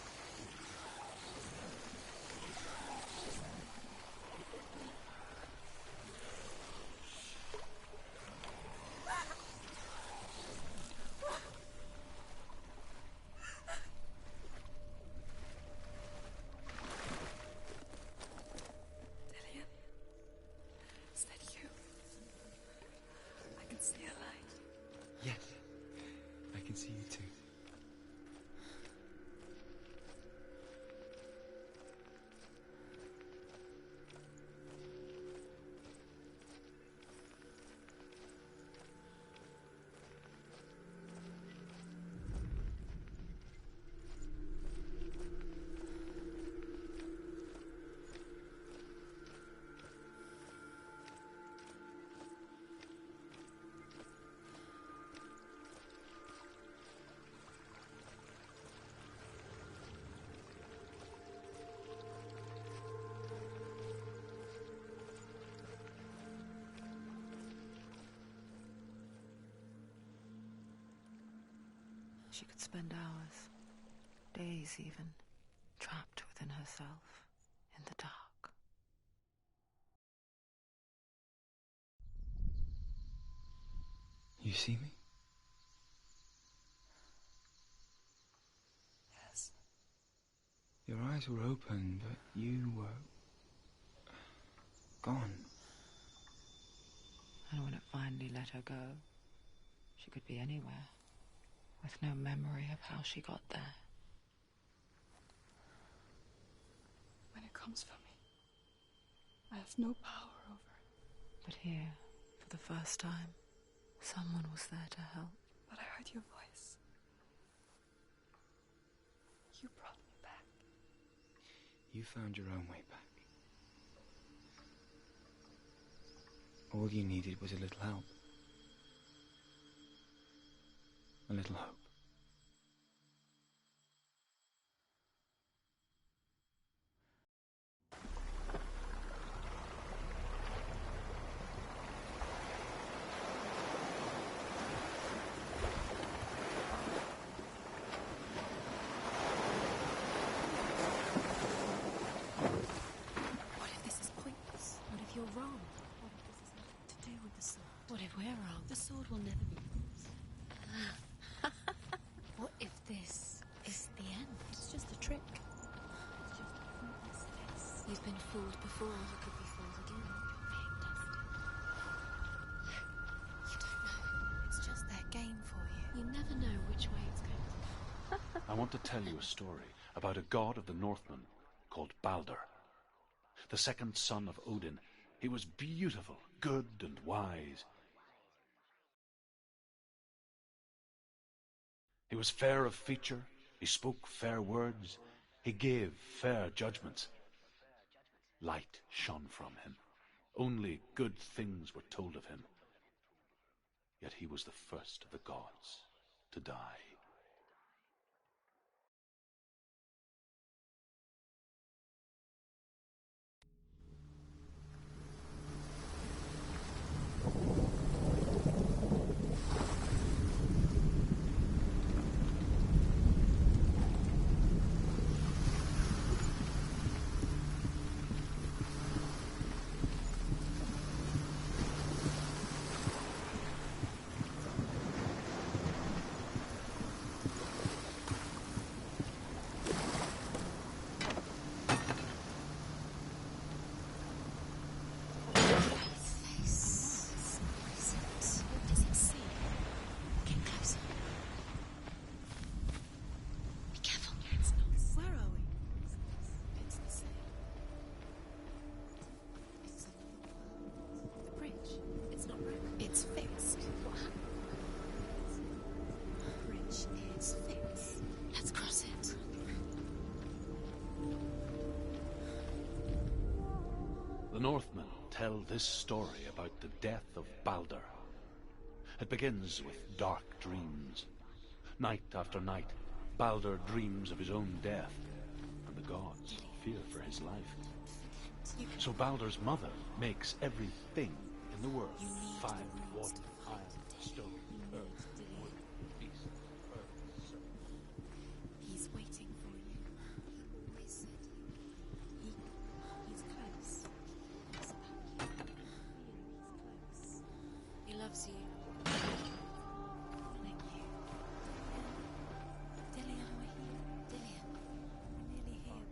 Delia. Is that you? I can see a light. Yes, I can see you too. She could spend hours, days even, trapped within herself, in the dark. You see me? Yes. Your eyes were open, but you were gone. And when it finally let her go, she could be anywhere, with no memory of how she got there. When it comes for me, I have no power over it. But here, for the first time, someone was there to help. But I heard your voice. You brought me back. You found your own way back. All you needed was a little help. A little hope. What if this is pointless? What if you're wrong? What if this has nothing to do with the sword? What if we're wrong? The sword will never be yours. What if this is the end? It's just a trick. It's just a pointless test. You've been fooled before. You could be fooled again. You're being tested. You don't know. It's just their game for you. You never know which way it's going to go. I want to tell you a story about a god of the Northmen called Balder. The second son of Odin. He was beautiful, good and wise. He was fair of feature, he spoke fair words, he gave fair judgments. Light shone from him. Only good things were told of him. Yet he was the first of the gods to die. The Northmen tell this story about the death of Balder. It begins with dark dreams. Night after night, Balder dreams of his own death, and the gods fear for his life. So Balder's mother makes everything in the world: fire, water, iron, stone, earth, wood, beast, bird, serpent. He's waiting for you. He always said he's close. He's about you. He's close. He loves you. Like you. Dillian, we're here. Dillian, we're nearly here.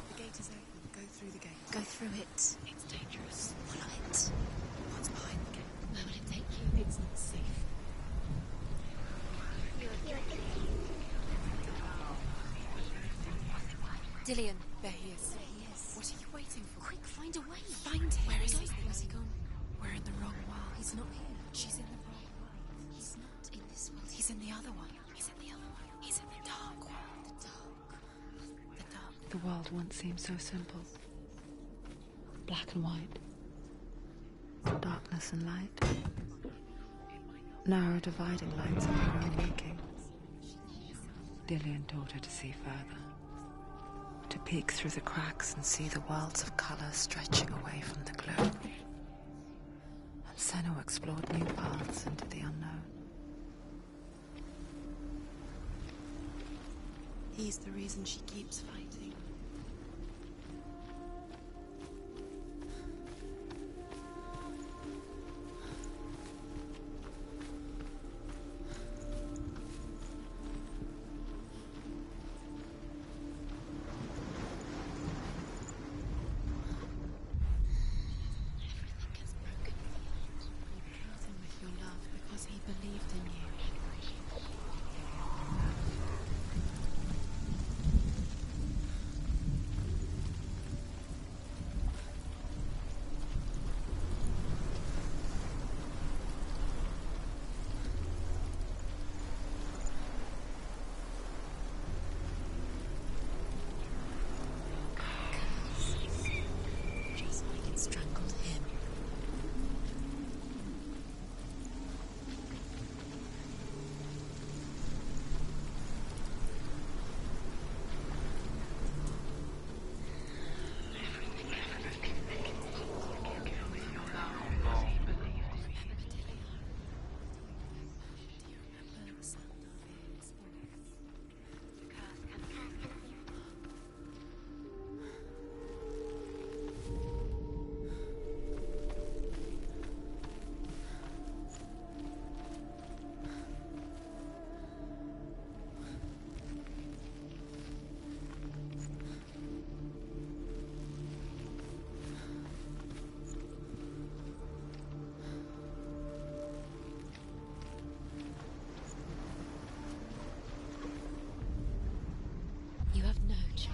The gate is open. Go through the gate. Go through it. It's dangerous. Follow it. What's behind the gate? Where will it take you? It's not safe. Dillian. There he is. There he is. What are you waiting for? Quick, find a way. Find him. Where is he? Where's he gone? We're in the wrong world. He's not here. She's in the wrong world. He's not in this world. He's in the other one. He's in the other one. He's in the dark world. The dark. The dark. The world once seemed so simple. Black and white. Darkness and light. Narrow dividing lines of her own making. Dillian taught her to see further. To peek through the cracks and see the worlds of colour stretching away from the globe. And Senna explored new paths into the unknown. He's the reason she keeps fighting. You have no chance.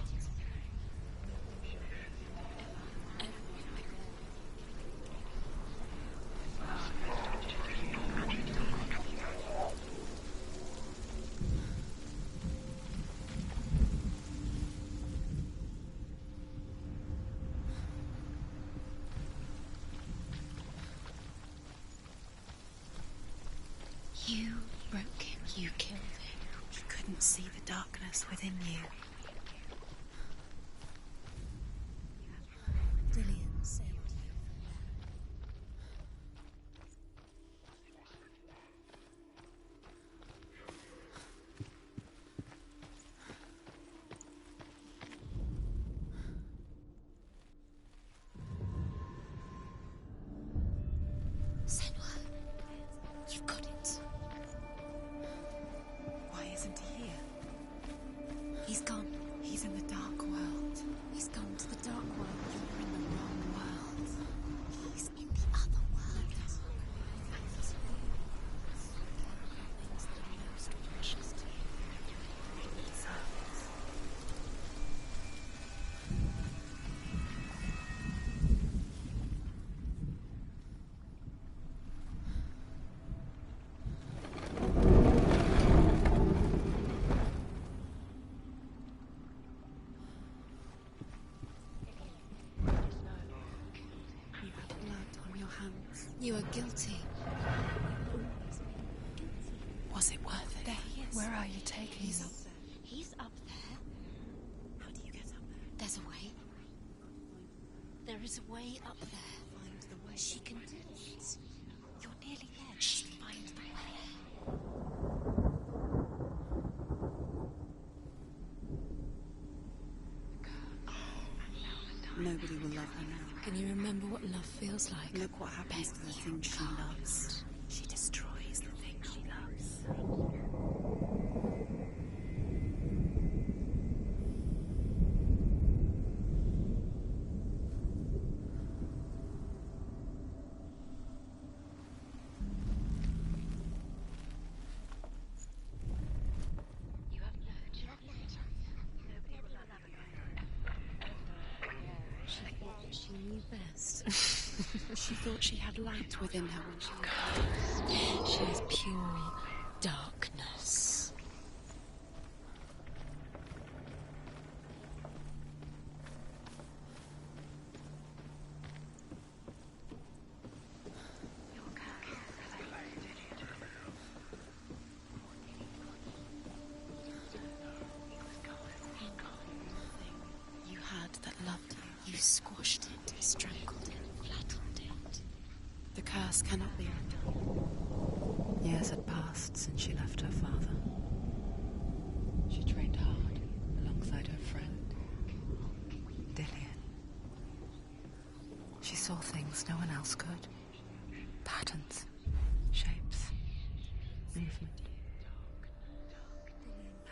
You broke him. You killed him. He couldn't see the darkness within you. Dillian saved you. Senua, you've got it. Why isn't he here? He's gone. You are guilty. Was it worth it? There he is. Where are you taking He's me? up there. He's up there. How do you get up there? There's a way. There is a way up there. Find the way. She can do it. You're nearly there. Just find the way. Nobody will love her now. Can you remember what love feels like? Look what happens to the things she loves. She destroys the things she loves. She thought she knew best. She thought she had light within her when she is pure darkness. You had that loved you. You squashed it, strangled it, flattened it. The curse cannot be undone. Years had passed since she left her father. She trained hard alongside her friend, Dillian. She saw things no one else could. Patterns, shapes, movement.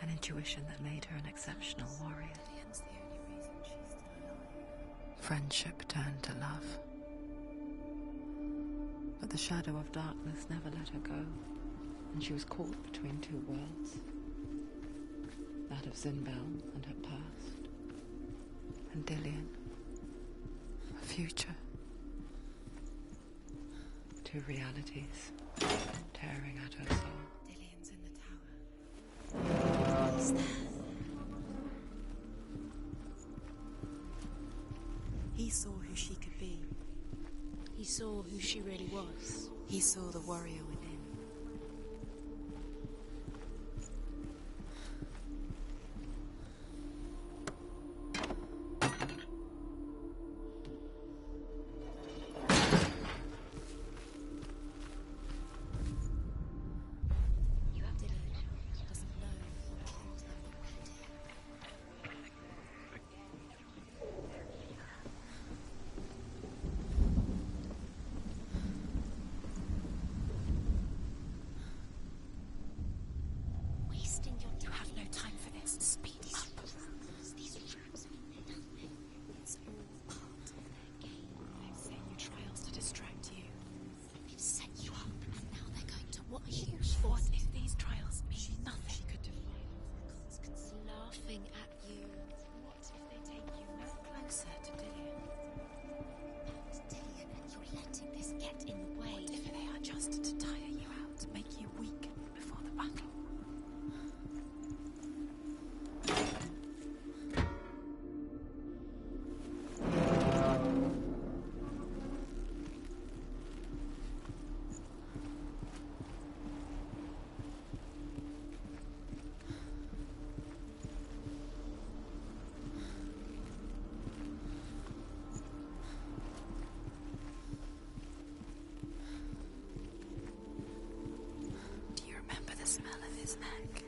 An intuition that made her an exceptional warrior. Friendship turned to love. But the shadow of darkness never let her go, and she was caught between two worlds. That of Zinbel and her past, and Dillian, a future. Two realities tearing at her soul. Dillian's in the tower. He's there. He saw who she could be. He saw who she really was. He saw the warrior within. Dillian doesn't know what killed him, but when it did. Wasting your time. You have no time for this. Speed up. These rooms mean nothing. It's all part of their game. They've set you trials to distract you. They've set you up, and now they're going to watch you. What if these trials mean nothing? She could define the consequences. Laughing at you. What if they take you no closer to Dillian? Not Dillian, and you're letting this get in the way. What if they are just to tire you out, make you weak before the battle? Do you remember the smell of his neck?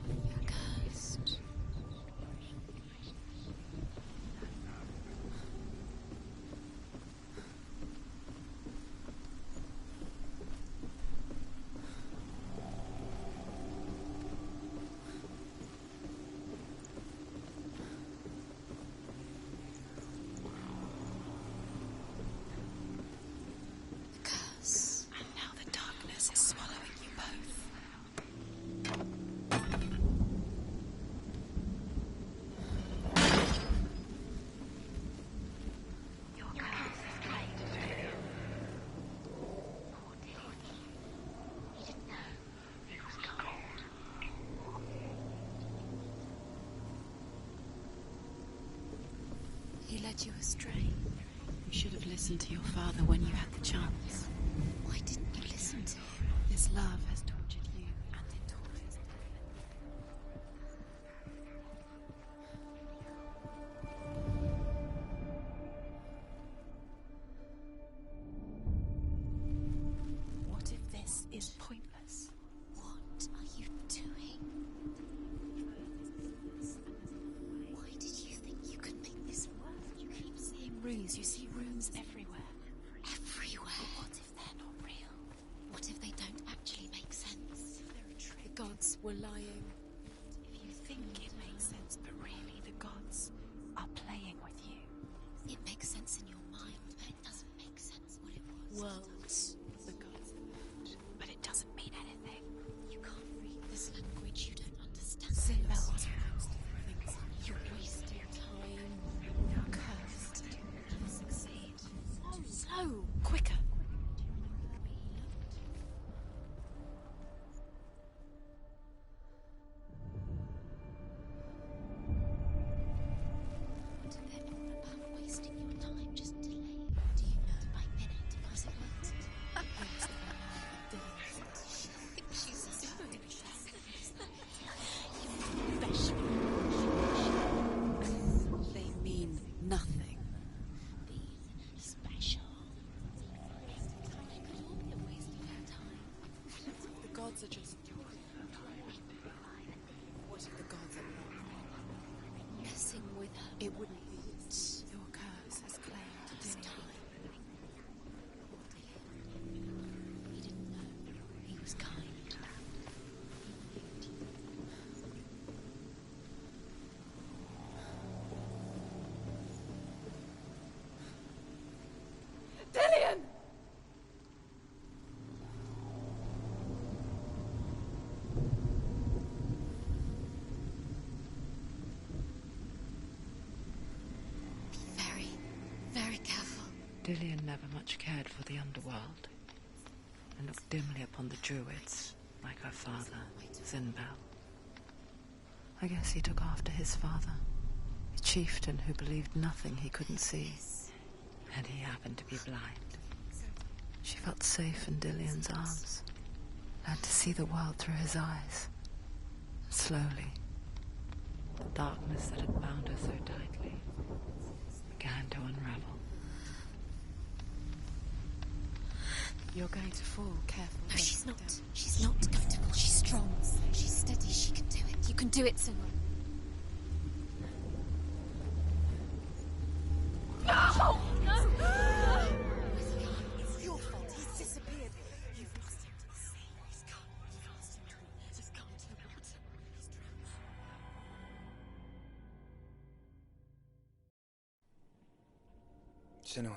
You're cursed. led you astray. You should have listened to your father when you had the chance. Why didn't you listen to him? His love has tortured you, and it tortures What if this is pointless? What are you doing? Why did you think you could make this work? You keep seeing runes. You see runes everywhere. Everywhere? What if they're not real? What if they don't actually make sense? The gods were lying. If you think it makes sense, but really the gods are playing with you. It makes sense in your mind, but it doesn't make sense what it was. Worlds. The gods emerge, but it doesn't mean anything. You can't read this language. You don't understand. Sinbad this. was supposed to think You're wasting time. you're cursed. You'll succeed. So, quicker. What are they all about wasting your time? Just delay. Do you know by minute was it worth it? She's doing They mean nothing. being special. They could all be wasting their time. The gods are just... What if the gods are not? Messing with her. It wouldn't be this. Your curse has claimed This Dillian. time. He didn't know. He was kind. Dillian! Be very, very careful. Dillian never much cared for the underworld, and looked dimly upon the druids, like her father, Sinbad. I guess he took after his father, a chieftain who believed nothing he couldn't see, and he happened to be blind. She felt safe in Dillian's arms, learned to see the world through his eyes. Slowly, the darkness that had bound her so tightly began to unravel. You're going to fall, careful. No, she's not. She's not going to fall. She's strong. She's steady. She can do it. You can do it, Senua. No! No! It's your fault. He's disappeared. You've lost him to the sea. He's gone. You've lost him to the... Just gone to the water. He's drowned. Senua.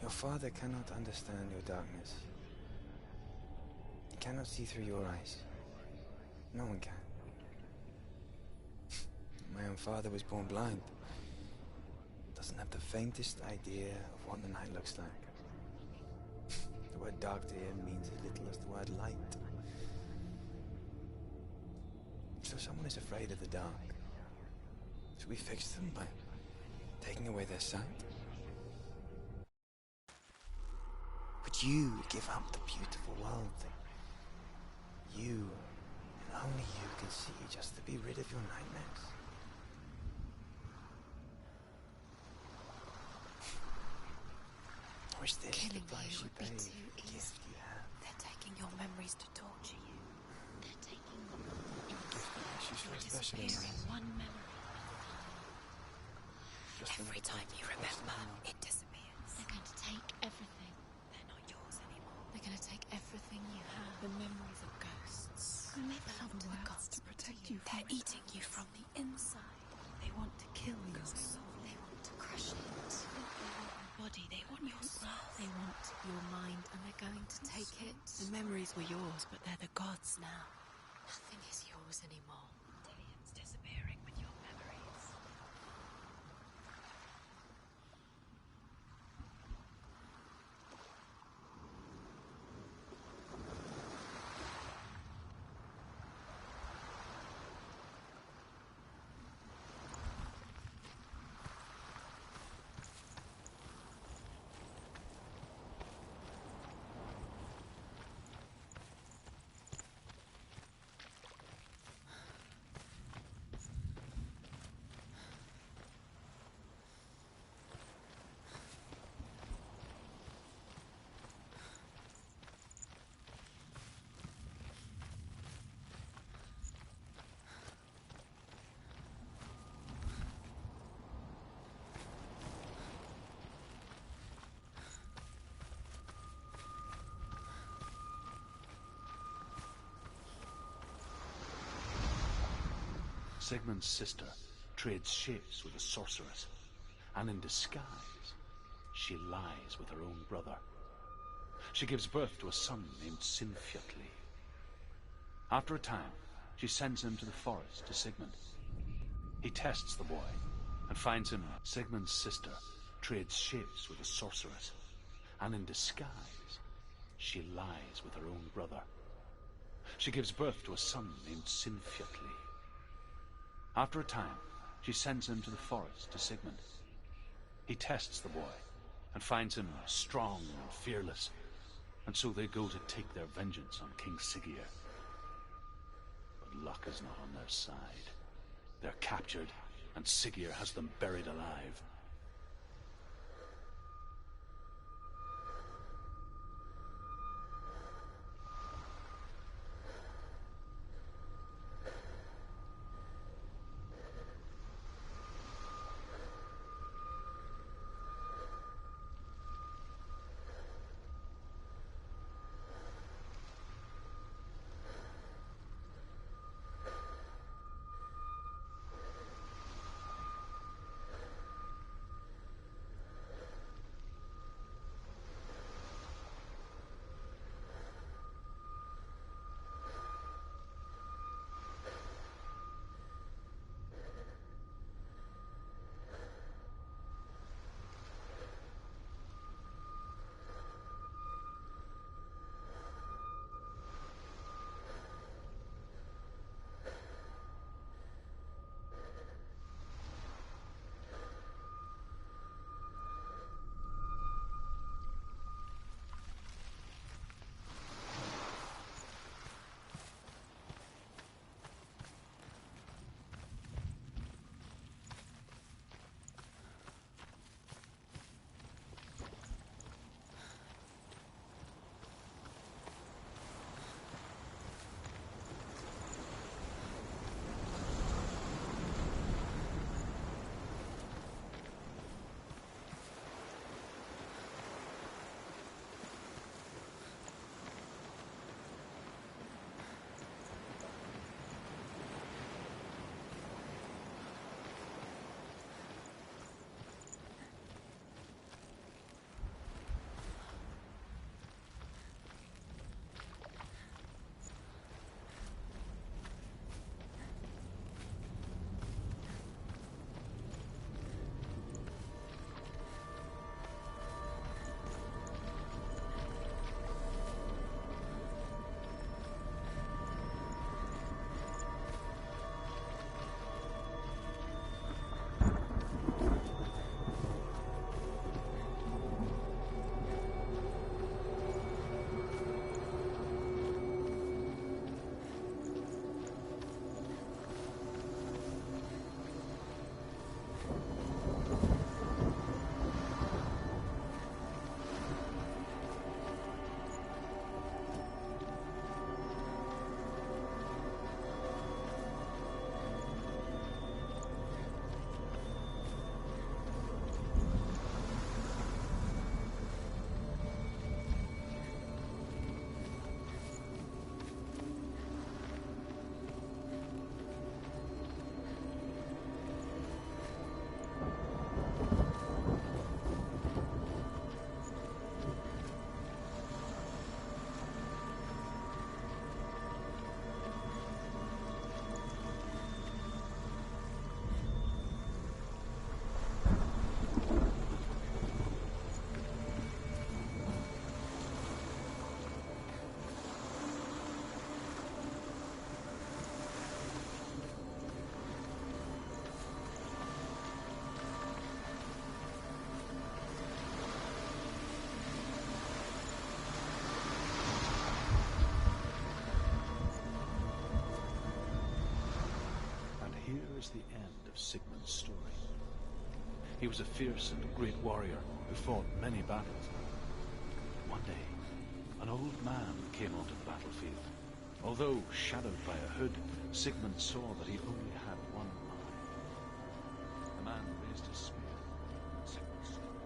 Your father cannot understand your darkness. He cannot see through your eyes. No one can. My own father was born blind. Doesn't have the faintest idea of what the night looks like. The word dark to him means as little as the word light. So someone is afraid of the dark. Should we fix them by taking away their sight? Would you give up the beautiful world that you, and only you, can see just to be rid of your nightmares? Or is this the Killing price you you would be pay too for the easy. gift you have? They're taking your memories to torture you. They're taking them Gift that makes you so special in disappearing life. one memory. Just Every another time you part of the remember, past. it disappears. They're going to take everything. They're not yours anymore. They're going to take everything you have. The memories of ghosts. They belong to the worlds gods to protect you. you from They're eating you from the inside. They want to kill your soul. They want to crush it. They want your body. They want your soul. They want your mind, and they're going to take it. The memories were yours, but they're the gods now. Nothing is yours anymore. Dillian's disappearing with your memories. Sigmund's sister trades shapes with a sorceress, and in disguise, she lies with her own brother. She gives birth to a son named Sinfjotli. After a time, she sends him to the forest to Sigmund. He tests the boy and finds him. Sigmund's sister trades shapes with a sorceress, and in disguise, she lies with her own brother. She gives birth to a son named Sinfjotli. After a time, she sends him to the forest to Sigmund. He tests the boy and finds him strong and fearless, and so they go to take their vengeance on King Siggeir. But luck is not on their side. They're captured, and Siggeir has them buried alive. is the end of Sigmund's story. He was a fierce and great warrior who fought many battles. One day, an old man came onto the battlefield. Although shadowed by a hood, Sigmund saw that he only had one eye. The man raised his spear. Sigmund stood.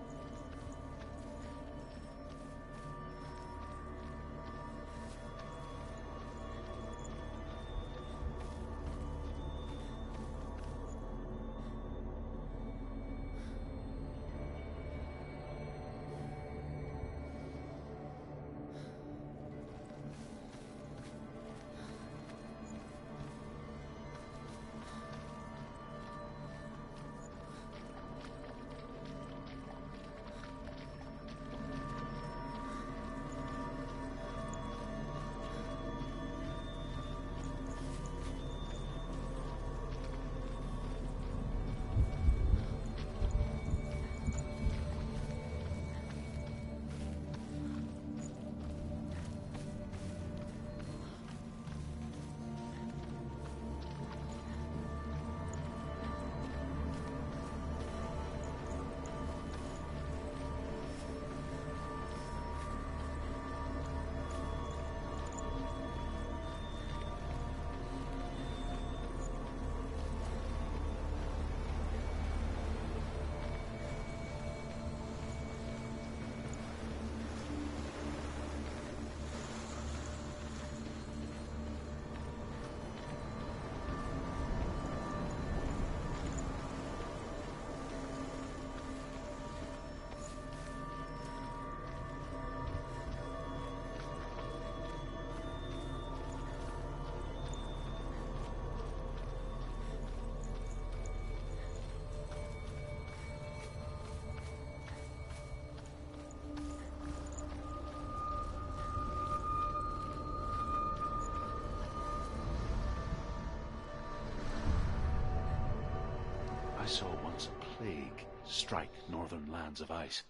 plague strike northern lands of ice.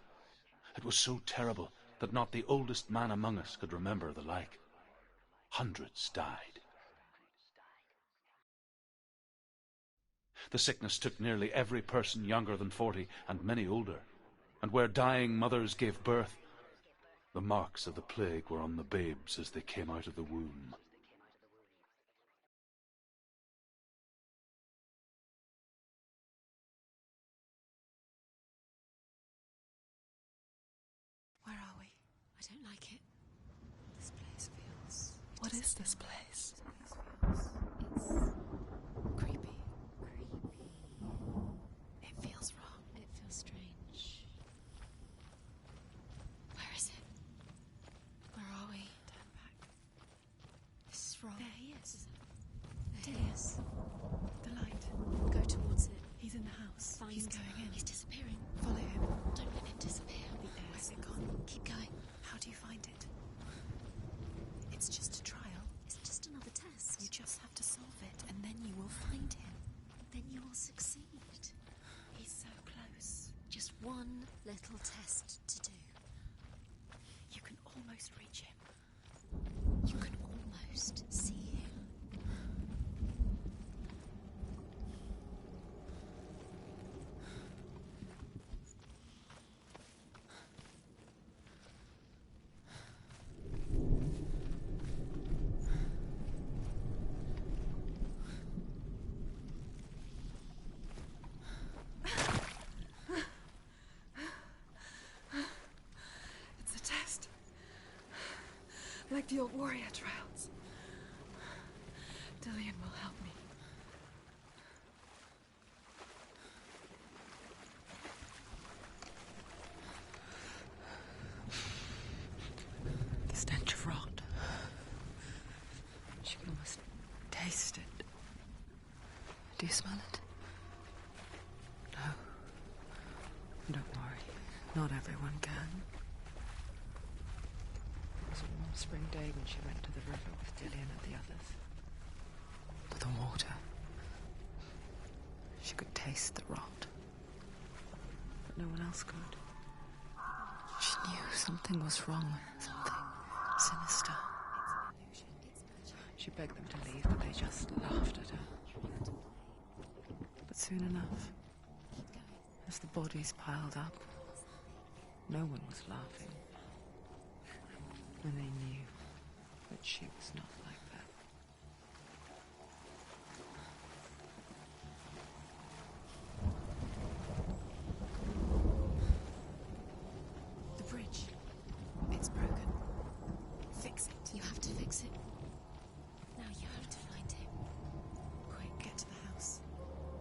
It was so terrible that not the oldest man among us could remember the like. Hundreds died. The sickness took nearly every person younger than 40, and many older. And where dying mothers gave birth, the marks of the plague were on the babes as they came out of the womb. Where are we? I don't like it. This place feels... What is this place? It's creepy. It feels wrong. It feels strange. Where is it? Where are we? Turn back. This is wrong. There he is. There he is. The light. Go towards it. He's in the house. He's going in. He's disappearing. Follow him. Don't let him disappear. Where's it gone? Keep going. How do you find it? It's just a trial. It's just another test. You just have to solve it, and then you will find him. Then you will succeed. He's so close. Just one little test to do. You can almost reach him. You can almost see him. It's a test. Like the old warrior trials. Dillian will help me. The stench of rot. She can almost taste it. Do you smell it? No. Don't worry. Not everyone can. It was a warm spring day when she went to the river with Dillian and the others. To the water. She could taste the rot. But no one else could. She knew something was wrong. Something sinister. She begged them to leave, but they just laughed at her. But soon enough, as the bodies piled up, no one was laughing. And they knew that she was not like that. The bridge. It's broken. Fix it. You have to fix it. Now you have to find him. Quick, get to the house.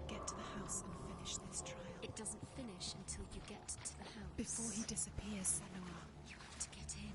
Get to the house and finish this trial. It doesn't finish until you get to the house. Before he disappears, Senua. You have to get in.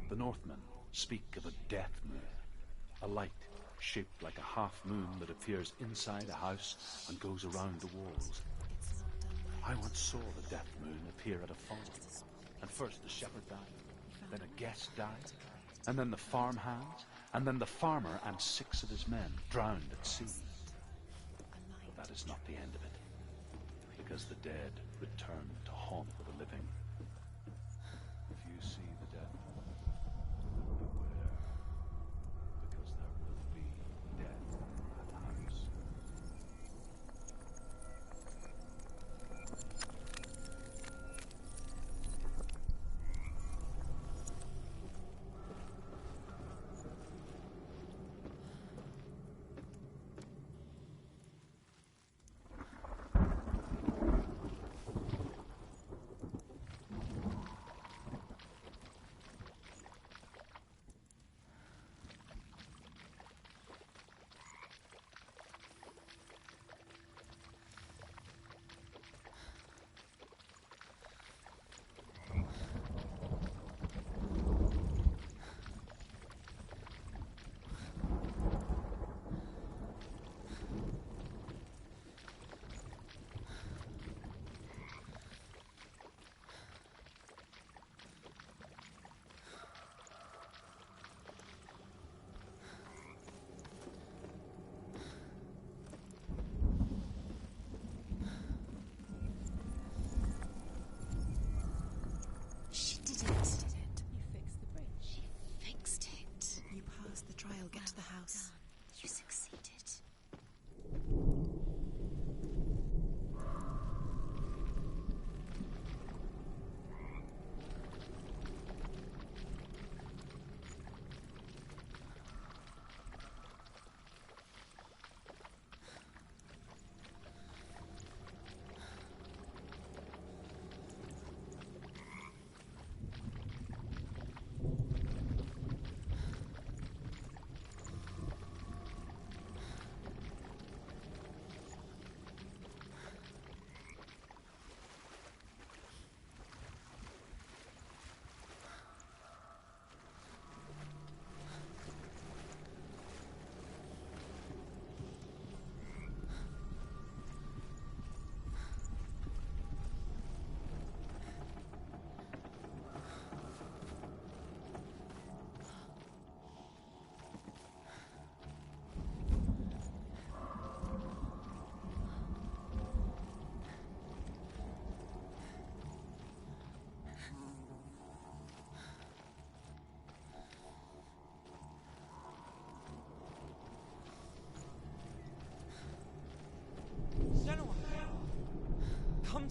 The Northmen speak of a death moon, a light shaped like a half moon that appears inside a house and goes around the walls. I once saw the death moon appear at a farm, and first the shepherd died, then a guest died, and then the farm hands, and then the farmer and 6 of his men drowned at sea. But that is not the end of it, because the dead return to haunt the living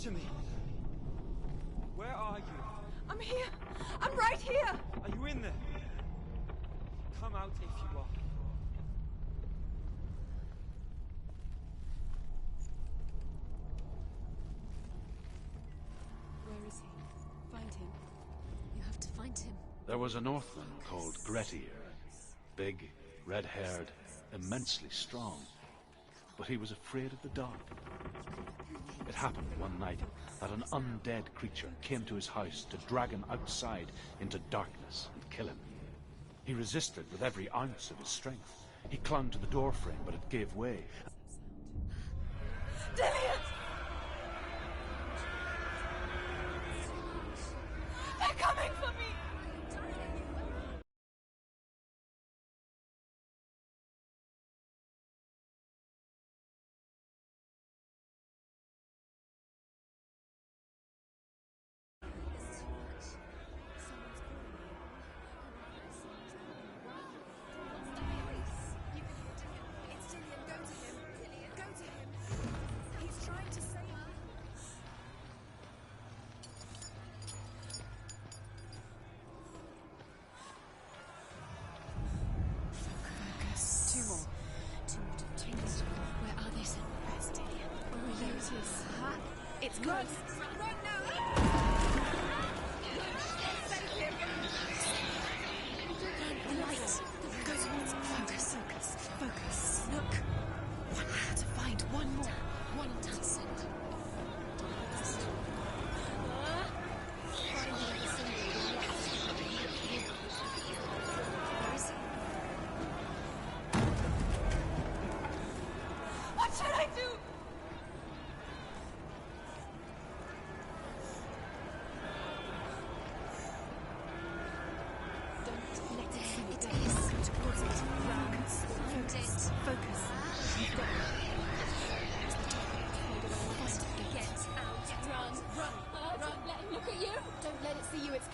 Answer me. Where are you? I'm here. I'm right here. Are you in there? Come out if you are. Where is he? Find him. You have to find him. There was a Northman called Grettir. Big, red-haired, immensely strong. But he was afraid of the dark. It happened one night that an undead creature came to his house to drag him outside into darkness and kill him. He resisted with every ounce of his strength. He clung to the doorframe, but it gave way. Dillian! They're coming for me! It's good. Run now! The light. Go towards focus. Focus. Look. I have to find one more. One Tansen. What should I do?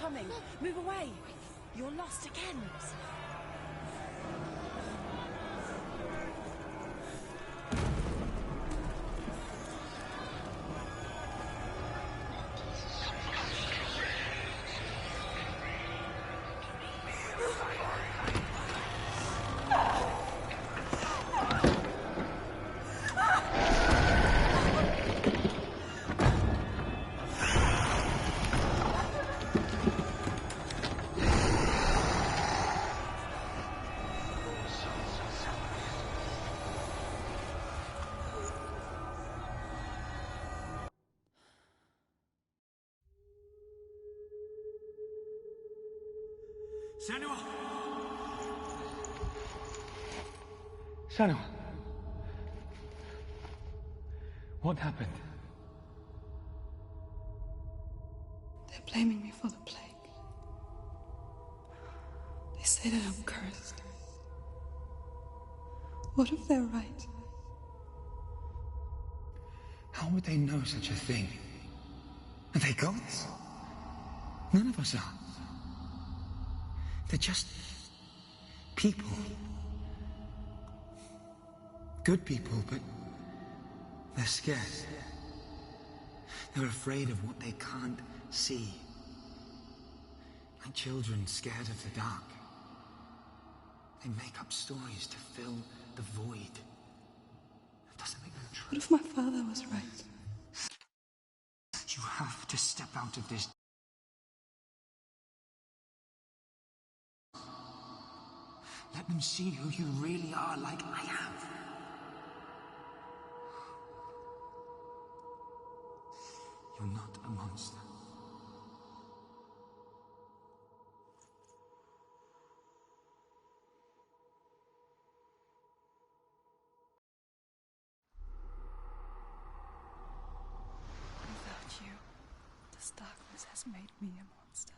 Coming. Move away. You're lost again. Senua! Senua! What happened? They're blaming me for the plague. They say that I'm cursed. What if they're right? How would they know such a thing? Are they gods? None of us are. They're just people. Good people, but they're scared. They're afraid of what they can't see. Like children scared of the dark. They make up stories to fill the void. That doesn't make them true. What if my father was right? You have to step out of this. Let them see who you really are, like I have. You're not a monster. Without you, this darkness has made me a monster.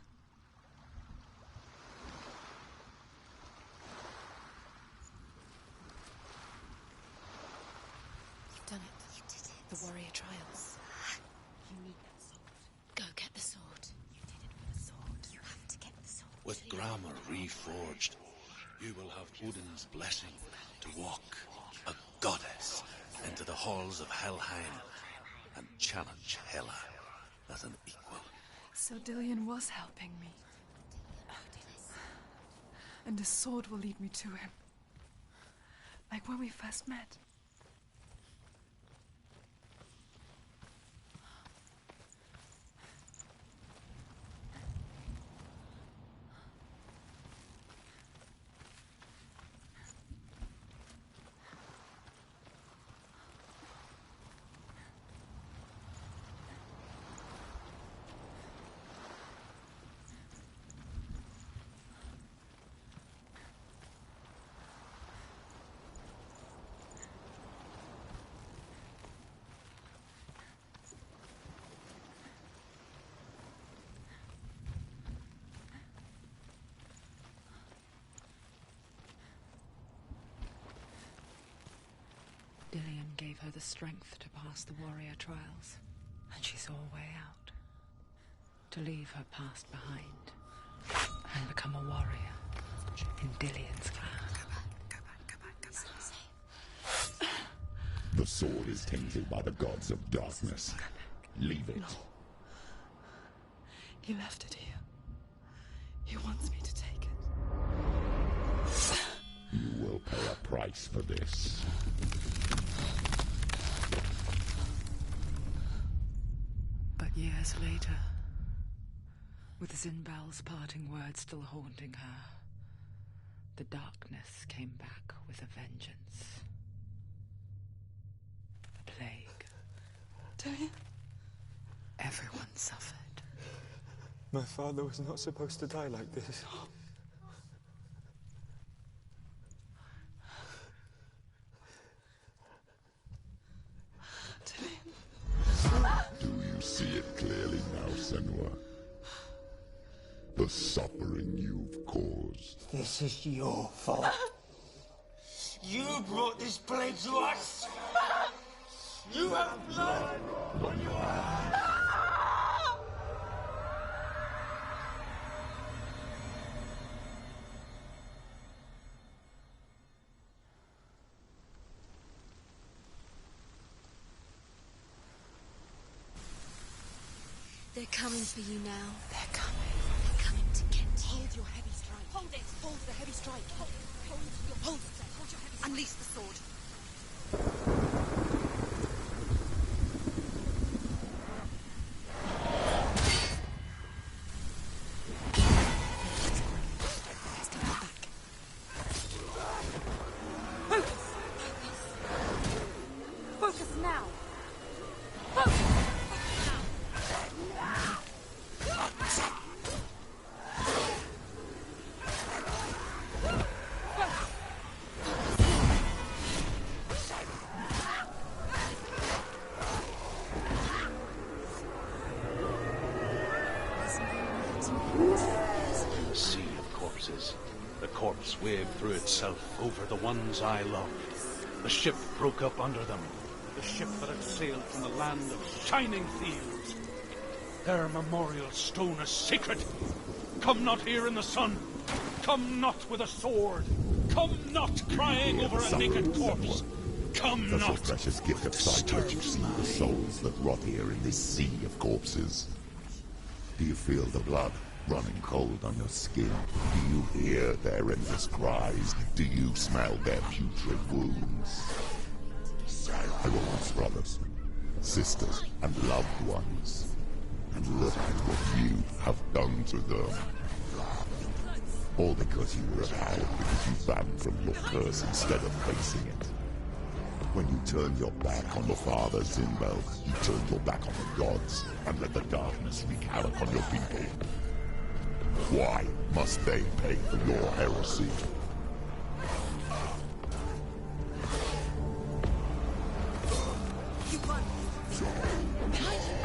Done it. You did it. The warrior trials. You need that sword. Go get the sword. You did it with the sword. You have to get the sword. With grammar reforged, you will have Odin's blessing to walk, a goddess, into the halls of Helheim and challenge Hela as an equal. So Dillion was helping me. And the sword will lead me to him. Like when we first met. Dillion gave her the strength to pass the warrior trials, and she saw a way out. To leave her past behind and become a warrior in Dillion's clan. The sword is tainted by the gods of darkness. Leave it. No. He left it here. He wants me to take it. You will pay a price for this. But years later, with Zinbal's parting words still haunting her, the darkness came back with a vengeance. The plague. Dillion? Everyone suffered. My father was not supposed to die like this. Do you see it clearly now, Senua? The suffering you've caused. This is your fault. You brought this plague to us. You have blood on your hands. They're coming for you now. They're coming. They're coming to get you. Hold your heavy strike. Hold it. Hold the heavy strike. Hold your heavy strike. Unleash the sword. Focus now. A sea of corpses. The corpse waved through itself over the ones I loved. The ship broke up under them. The ship that had sailed from the land of shining fields. Their memorial stone is sacred. Come not here in the sun. Come not with a sword. Come not crying over a naked corpse. Come Does not. the precious gift of sight let you see the souls that rot here in this sea of corpses? Do you feel the blood running cold on your skin? Do you hear their endless cries? Do you smell their putrid wounds? They were once brothers, sisters, and loved ones. And look at what you have done to them. All because you were a coward, because you banned from your curse instead of facing it. When you turn your back on the Father, Zinbel, you turn your back on the gods, and let the darkness wreak havoc on your people. Why must they pay for your heresy? You run. Behind you.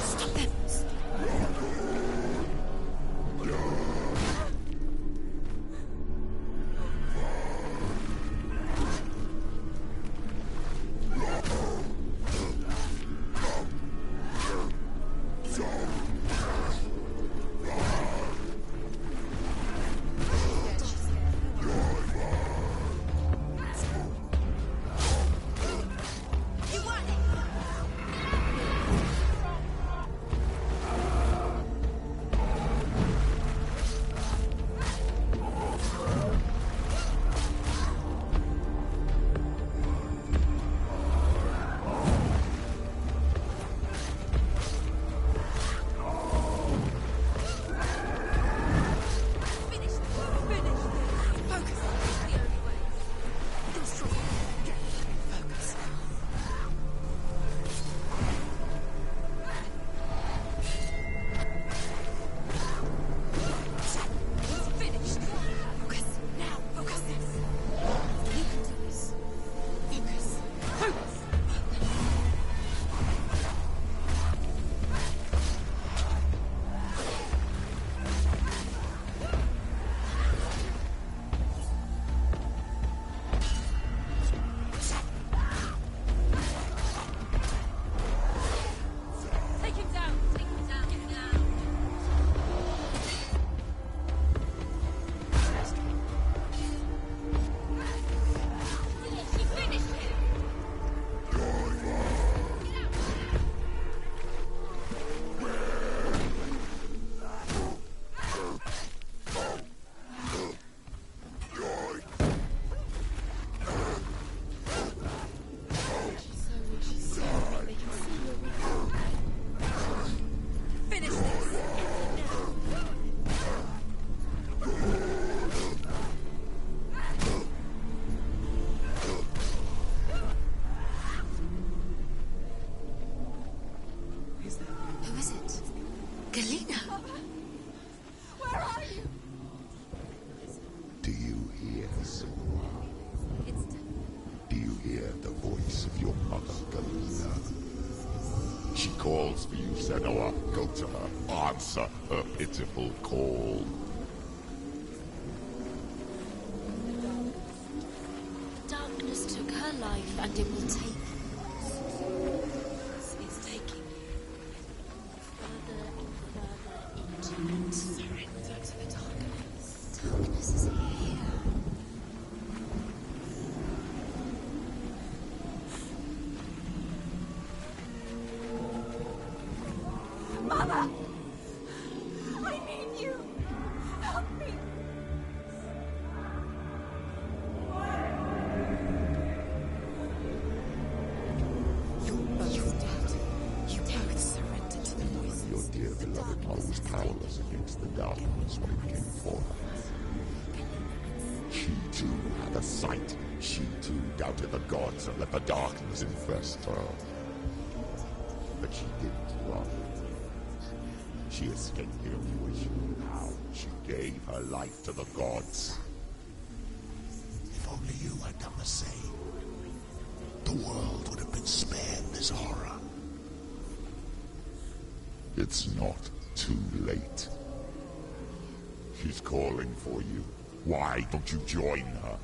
Stop them. Galena! Where are you? Do you hear, Senua? Do you hear the voice of your mother, Galena? She calls for you, Senua. Go to her. Answer her pitiful call. Darkness took her life, and it will take it's taking you further and further into it. Surrender to the darkness. Darkness is here. Mother! I need you! Help me! You both surrendered to the voices. Your dear beloved mother was powerless against the darkness when it came for her. She too had a sight. She too doubted the gods and let the darkness infest her. But she didn't run. She escaped the only way she knew how. She gave her life to the gods. If only you had done the same, the world would have been spared this horror. It's not too late. She's calling for you. Why don't you join her?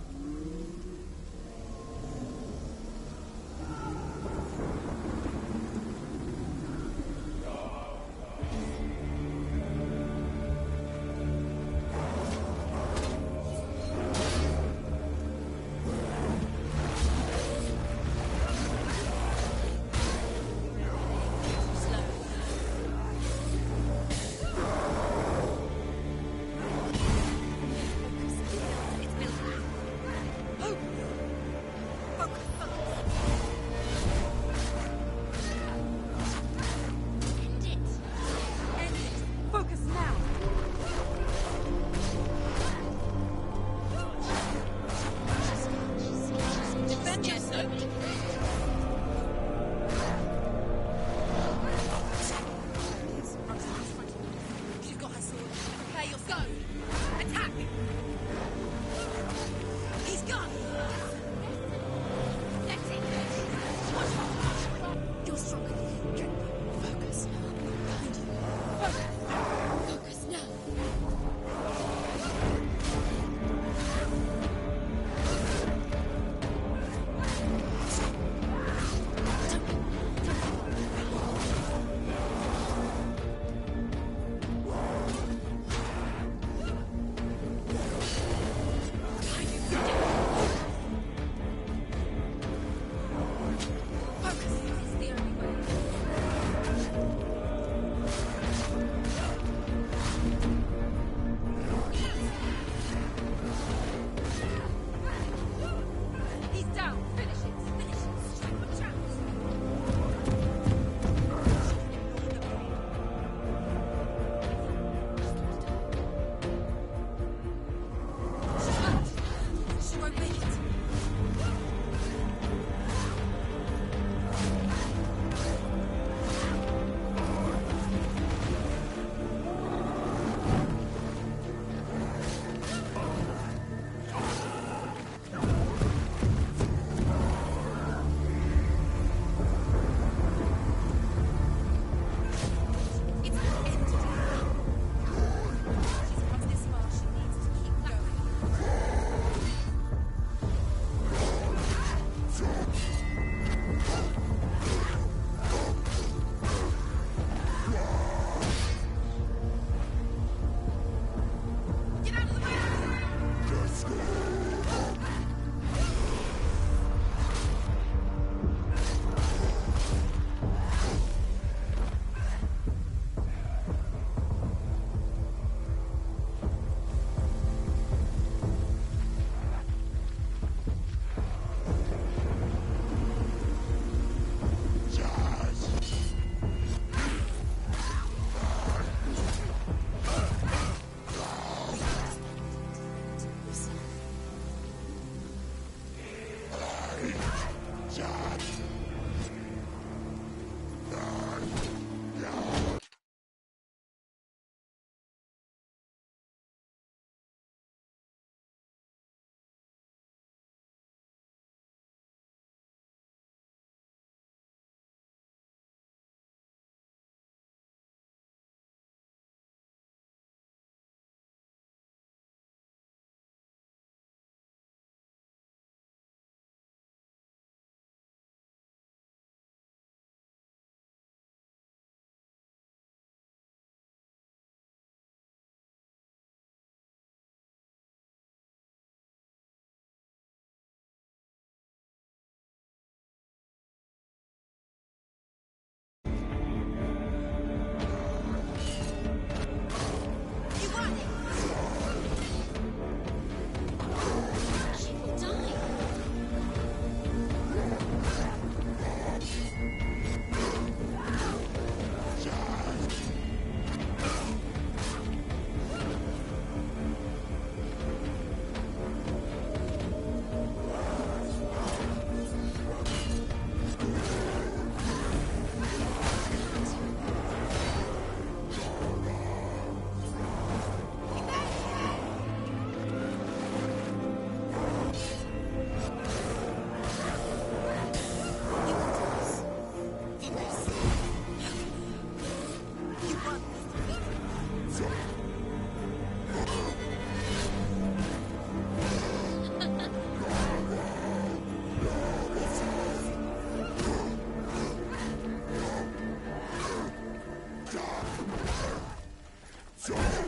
Die!